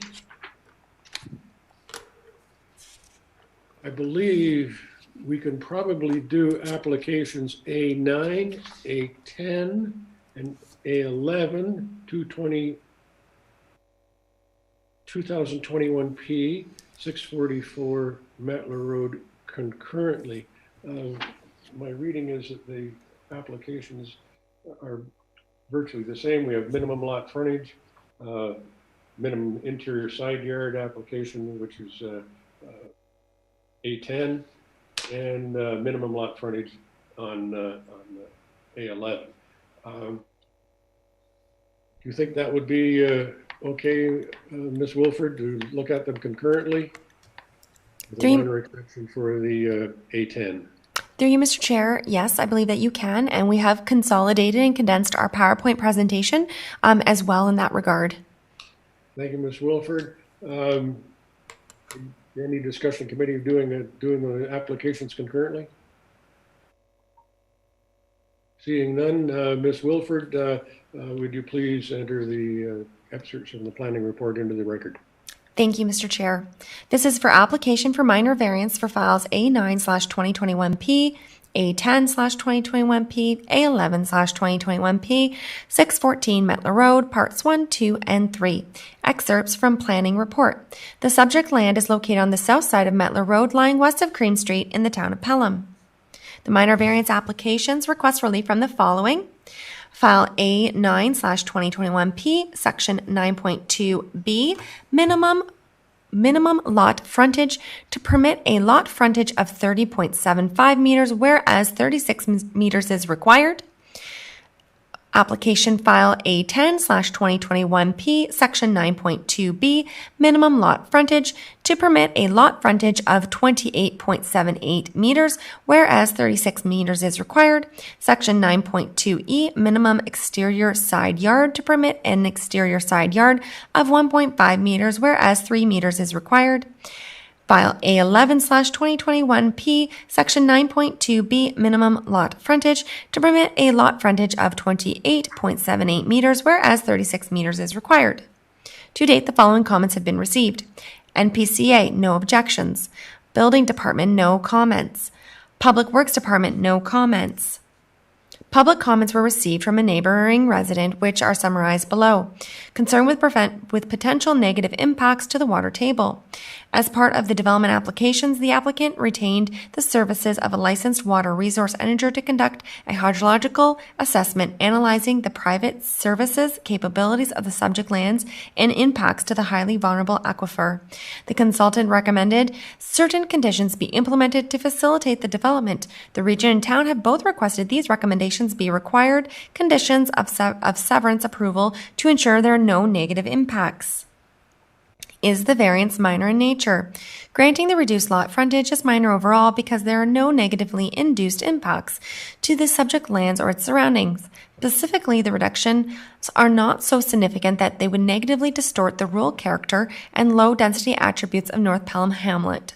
I believe we can probably do applications A9, A10, and A11, 2021P, 644 Metler Road concurrently. My reading is that the applications are virtually the same. We have minimum lot frontage, minimum interior side yard application, which is A10, and minimum lot frontage on A11. Do you think that would be okay, Ms. Wilford, to look at them concurrently? With a minor exception for the A10. Through you, Mr. Chair, yes, I believe that you can, and we have consolidated and condensed our PowerPoint presentation as well in that regard. Thank you, Ms. Wilford. Any discussion committee of doing the applications concurrently? Seeing none, Ms. Wilford, would you please enter the excerpts from the planning report into the record? Thank you, Mr. Chair. This is for application for minor variance for files A9/2021P, A10/2021P, A11/2021P, 614 Metler Road, Parts 1, 2, and 3. Excerpts from Planning Report. The subject land is located on the south side of Metler Road, lying west of Cream Street in the town of Pelham. The minor variance applications request relief from the following. File A9/2021P, Section 9.2B, minimum lot frontage to permit a lot frontage of 30.75 meters, whereas 36 meters is required. Application file A10/2021P, Section 9.2B, minimum lot frontage to permit a lot frontage of 28.78 meters, whereas 36 meters is required. Section 9.2E, minimum exterior side yard to permit an exterior side yard of 1.5 meters, whereas 3 meters is required. File A11/2021P, Section 9.2B, minimum lot frontage to permit a lot frontage of 28.78 meters, whereas 36 meters is required. To date, the following comments have been received. NPCA, no objections. Building Department, no comments. Public Works Department, no comments. Public comments were received from a neighboring resident, which are summarized below. Concern with potential negative impacts to the water table. As part of the development applications, the applicant retained the services of a licensed water resource engineer to conduct a hydrological assessment analyzing the private services capabilities of the subject lands and impacts to the highly vulnerable aquifer. The consultant recommended certain conditions be implemented to facilitate the development. The region and town have both requested these recommendations be required conditions of severance approval to ensure there are no negative impacts. Is the variance minor in nature? Granting the reduced lot frontage is minor overall because there are no negatively induced impacts to the subject lands or its surroundings. Specifically, the reductions are not so significant that they would negatively distort the rural character and low density attributes of North Pelham Hamlet.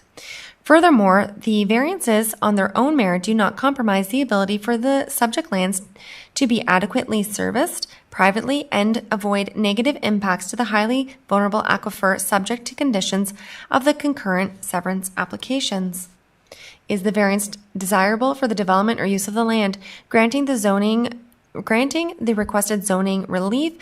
Furthermore, the variances on their own merit do not compromise the ability for the subject lands to be adequately serviced privately and avoid negative impacts to the highly vulnerable aquifer subject to conditions of the concurrent severance applications. Is the variance desirable for the development or use of the land? Granting the requested zoning relief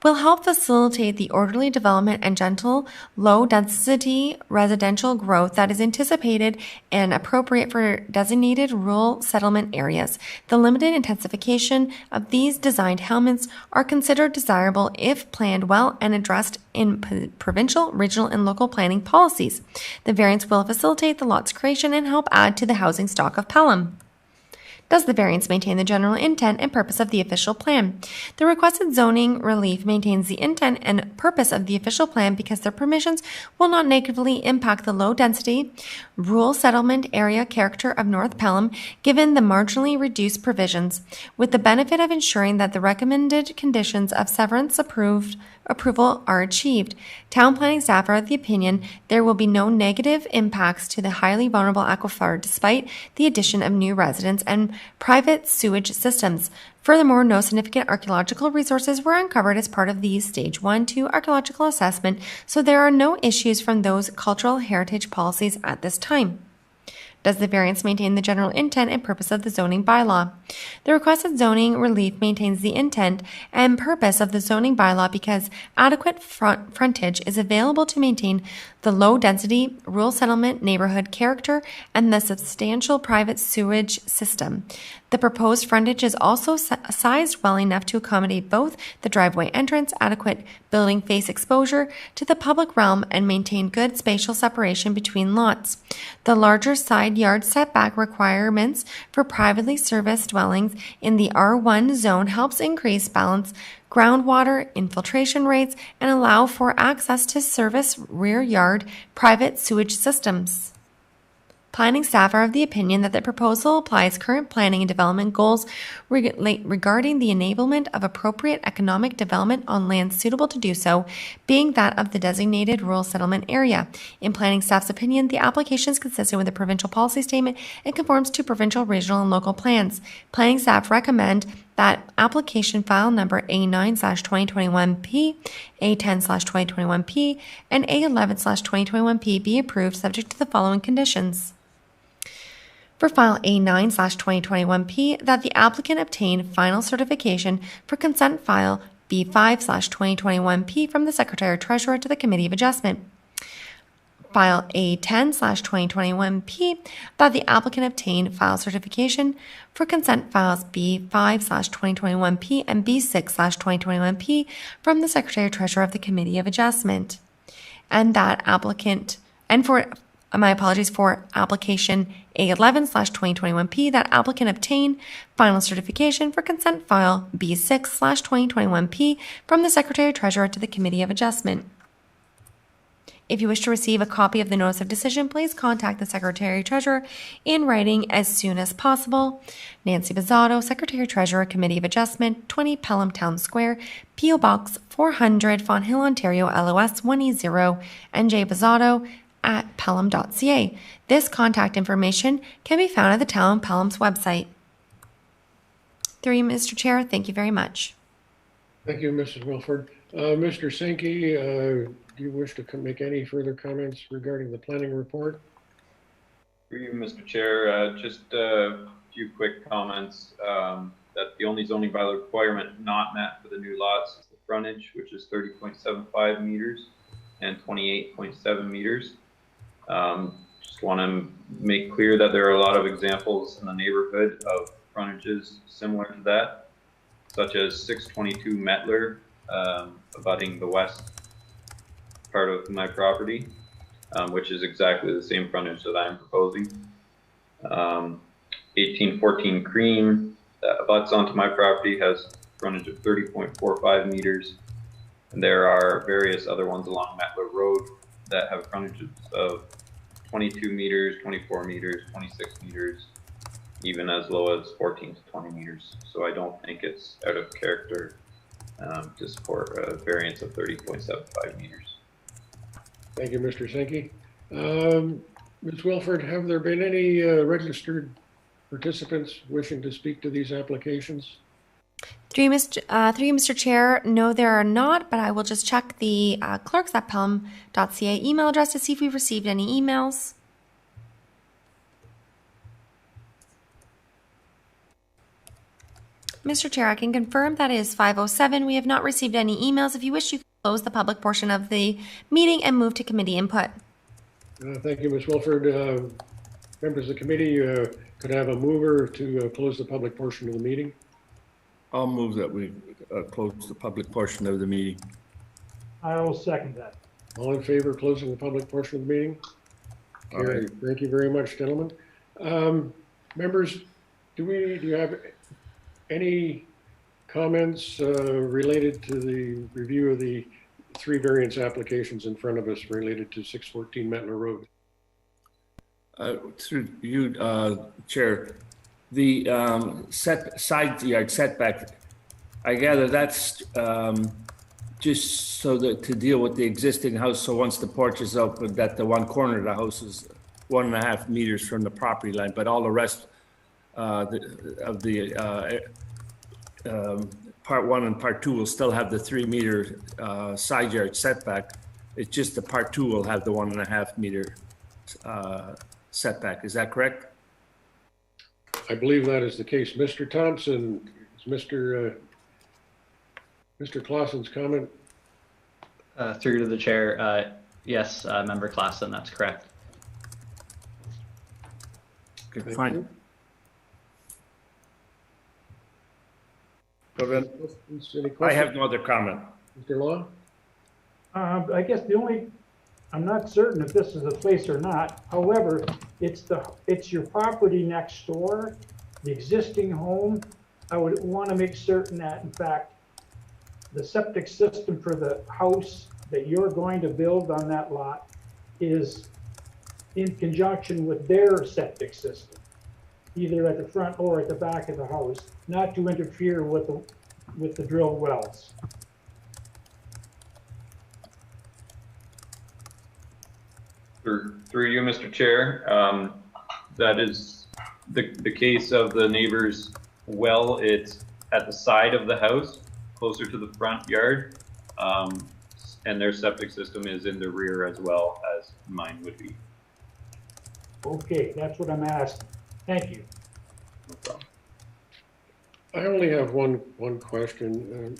will help facilitate the orderly development and gentle, low-density residential growth that is anticipated and appropriate for designated rural settlement areas. The limited intensification of these designed hamlets are considered desirable if planned well and addressed in provincial, regional, and local planning policies. The variance will facilitate the lot's creation and help add to the housing stock of Pelham. Does the variance maintain the general intent and purpose of the official plan? The requested zoning relief maintains the intent and purpose of the official plan because their permissions will not negatively impact the low-density, rural settlement area character of North Pelham, given the marginally reduced provisions, with the benefit of ensuring that the recommended conditions of severance approval are achieved. Town planning staff are of the opinion there will be no negative impacts to the highly vulnerable aquifer despite the addition of new residents and private sewage systems. Furthermore, no significant archaeological resources were uncovered as part of the Stage 1-2 archaeological assessment, so there are no issues from those cultural heritage policies at this time. Does the variance maintain the general intent and purpose of the zoning bylaw? The requested zoning relief maintains the intent and purpose of the zoning bylaw because adequate frontage is available to maintain the low-density rural settlement neighborhood character and the substantial private sewage system. The proposed frontage is also sized well enough to accommodate both the driveway entrance, adequate building face exposure to the public realm, and maintain good spatial separation between lots. The larger side yard setback requirements for privately serviced dwellings in the R1 zone helps increase balance groundwater infiltration rates and allow for access to service rear yard private sewage systems. Planning staff are of the opinion that the proposal applies current planning and development goals regarding the enablement of appropriate economic development on land suitable to do so, being that of the designated rural settlement area. In planning staff's opinion, the application is consistent with the provincial policy statement and conforms to provincial, regional, and local plans. Planning staff recommend that application file number A9/2021P, A10/2021P, and A11/2021P be approved subject to the following conditions. For file A9/2021P, that the applicant obtain final certification for consent file B5/2021P from the Secretary Treasurer to the Committee of Adjustment. File A10/2021P, that the applicant obtain file certification for consent files B5/2021P and B6/2021P from the Secretary Treasurer of the Committee of Adjustment. And that applicant, and for application A11/2021P, that applicant obtain final certification for consent file B6/2021P from the Secretary Treasurer to the Committee of Adjustment. If you wish to receive a copy of the notice of decision, please contact the Secretary Treasurer in writing as soon as possible. Nancy Bizzato, Secretary Treasurer, Committee of Adjustment, 20 Pelham Town Square, P.O. Box 400, Fonthill, Ontario, LOS 1E0, NJ Bizzato at pelham.ca. This contact information can be found at the Town Pelham's website. Through you, Mr. Chair, thank you very much. Thank you, Mrs. Wilford. Mr. Sankey, do you wish to make any further comments regarding the planning report? Through you, Mr. Chair, just a few quick comments. That the only zoning bylaw requirement not met for the new lots is the frontage, which is 30.75 meters and 28.7 meters. Just want to make clear that there are a lot of examples in the neighborhood of frontages similar to that, such as 622 Metler, abutting the west part of my property, which is exactly the same frontage that I'm proposing. 1814 Cream, that abuts onto my property, has frontage of 30.45 meters. And there are various other ones along Metler Road that have frontages of 22 meters, 24 meters, 26 meters, even as low as 14 to 20 meters. So I don't think it's out of character to support a variance of 30.75 meters. Thank you, Mr. Sankey. Ms. Wilford, have there been any registered participants wishing to speak to these applications? Through you, Mr. Chair, no, there are not, but I will just check the clerks at pelham.ca email address to see if we've received any emails. Mr. Chair, I can confirm that it is 5:07. We have not received any emails. If you wish, you can close the public portion of the meeting and move to committee input. Thank you, Ms. Wilford. Members of the committee, could I have a mover to close the public portion of the meeting? I'll move that we close the public portion of the meeting. I will second that. All in favor of closing the public portion of the meeting? Carried. Thank you very much, gentlemen. Members, do you have any comments related to the review of the 3 variance applications in front of us related to 614 Metler Road? Through you, Chair, the side yard setback, I gather that's just so that to deal with the existing house. So once the porch is open, that the one corner of the house is 1.5 meters from the property line, but all the rest of the part 1 and part 2 will still have the 3 meter side yard setback. It's just the part 2 will have the 1.5 meter setback. Is that correct? I believe that is the case. Mr. Thompson, is Mr. Clausen's comment? Through to the chair, yes, Member Clausen, that's correct. Okay, fine. Go ahead. I have no other comment. Mr. Law? I guess I'm not certain if this is the place or not. However, it's your property next door, the existing home. I would want to make certain that, in fact, the septic system for the house that you're going to build on that lot is in conjunction with their septic system, either at the front or at the back of the house, not to interfere with the drilled wells. Through you, Mr. Chair, that is the case of the neighbor's well. It's at the side of the house, closer to the front yard, and their septic system is in the rear as well as mine would be. Okay, that's what I'm asking. Thank you. No problem. I only have one question.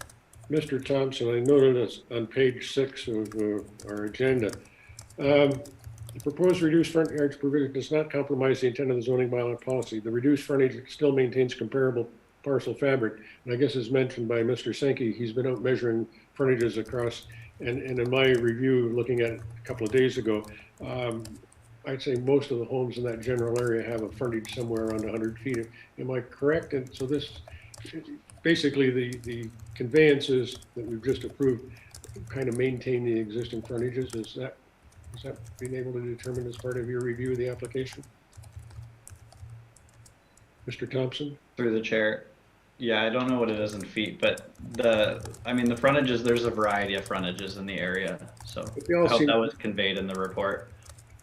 Mr. Thompson, I noted this on page 6 of our agenda. The proposed reduced front yards provision does not compromise the intent of the zoning bylaw policy. The reduced frontage still maintains comparable parcel fabric. And I guess as mentioned by Mr. Sankey, he's been out measuring frontages across, and in my review, looking at it a couple of days ago, I'd say most of the homes in that general area have a frontage somewhere around 100 feet. Am I correct? And so this, basically the conveyances that we've just approved kind of maintain the existing frontages. Is that being able to determine as part of your review of the application? Mr. Thompson? Through the chair. Yeah, I don't know what it is in feet, but the frontages, there's a variety of frontages in the area. So I hope that was conveyed in the report.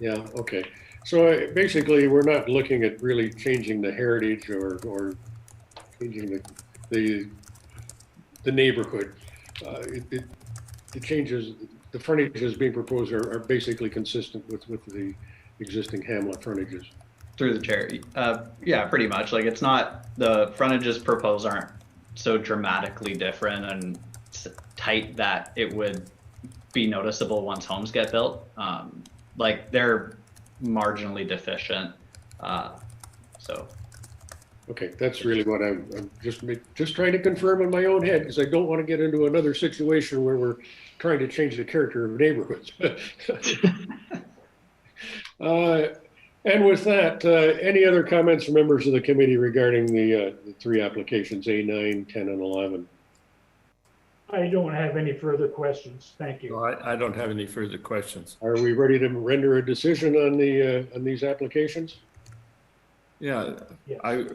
Yeah, okay. So basically, we're not looking at really changing the heritage or changing the neighborhood. The changes, the frontages being proposed are basically consistent with the existing hamlet frontages. Through the chair. Yeah, pretty much. Like, it's not, the frontages proposed aren't so dramatically different and tight that it would be noticeable once homes get built. Like, they're marginally deficient. So. Okay, that's really what I'm just trying to confirm in my own head, because I don't want to get into another situation where we're trying to change the character of neighborhoods. And with that, any other comments from members of the committee regarding the 3 applications, A9, 10, and 11? I don't have any further questions. Thank you. No, I don't have any further questions. Are we ready to render a decision on these applications? Yeah, Yes. I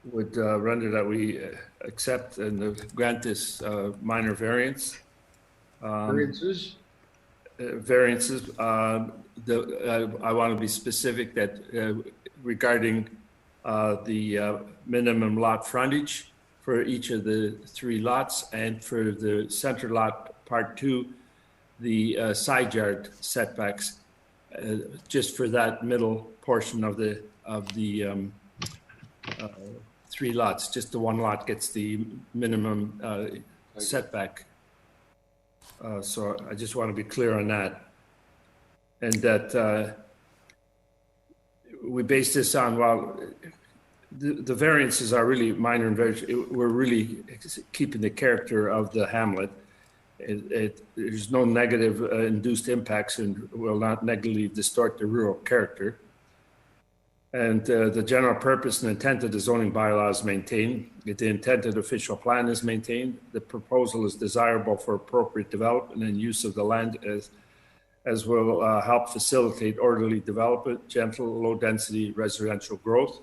would render that we accept and grant this minor variance. Variances? Variances. I want to be specific that regarding the minimum lot frontage for each of the 3 lots, and for the center lot part 2, the side yard setbacks, just for that middle portion of the 3 lots. Just the 1 lot gets the minimum setback. So I just want to be clear on that. And that we base this on, well, the variances are really minor and we're really keeping the character of the hamlet. There's no negative induced impacts and will not negatively distort the rural character. And the general purpose and intent of the zoning bylaw is maintained. The intent of the official plan is maintained. The proposal is desirable for appropriate development and use of the land as will help facilitate orderly development, gentle, low-density residential growth.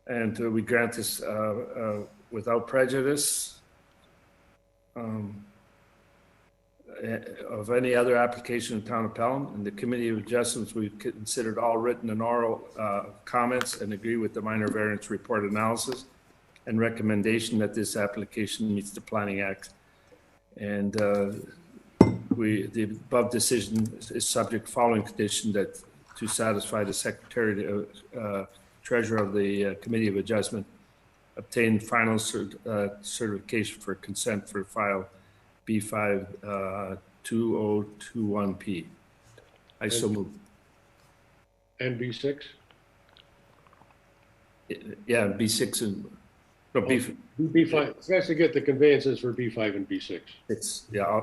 And we grant this without prejudice of any other application in the town of Pelham. In the Committee of Adjustments, we've considered all written and oral comments and agree with the minor variance report analysis and recommendation that this application meets the Planning Act. And the above decision is subject following condition that to satisfy the Secretary, Treasurer of the Committee of Adjustment, obtain final certification for consent for file B5 2021P. I so move. And B6? Yeah, B6 and no, B5. It's nice to get the conveyances for B5 and B6. It's, yeah,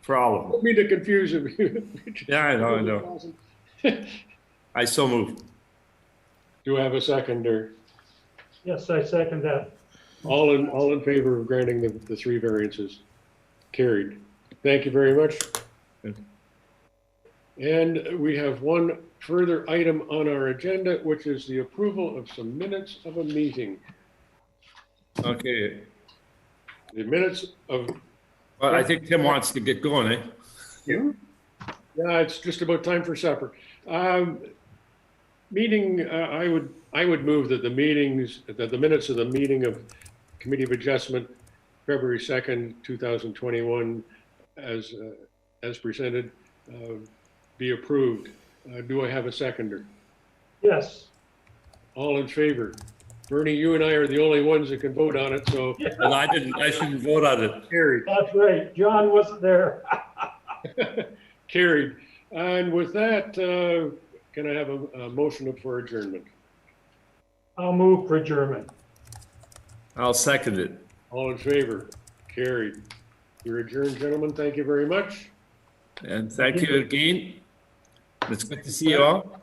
for all of them. Don't mean to confuse you. Yeah, I know. I so move. Do I have a seconder? Yes, I second that. All in favor of granting the 3 variances? Carried. Thank you very much. And we have one further item on our agenda, which is the approval of some minutes of a meeting. Okay, The minutes of, well, I think Tim wants to get going, eh? yeah, it's just about time for supper. Meeting, I would move that the minutes of the meeting of Committee of Adjustment, February 2nd, 2021, as presented, be approved. Do I have a seconder? Yes. All in favor? Bernie, you and I are the only ones that can vote on it, so And I shouldn't vote on it. carried. That's right. John wasn't there. Carried. And with that, can I have a motion for adjournment? I'll move for adjournment. I'll second it. All in favor? Carried. You're adjourned, gentlemen. Thank you very much. And thank you again. It's good to see you all.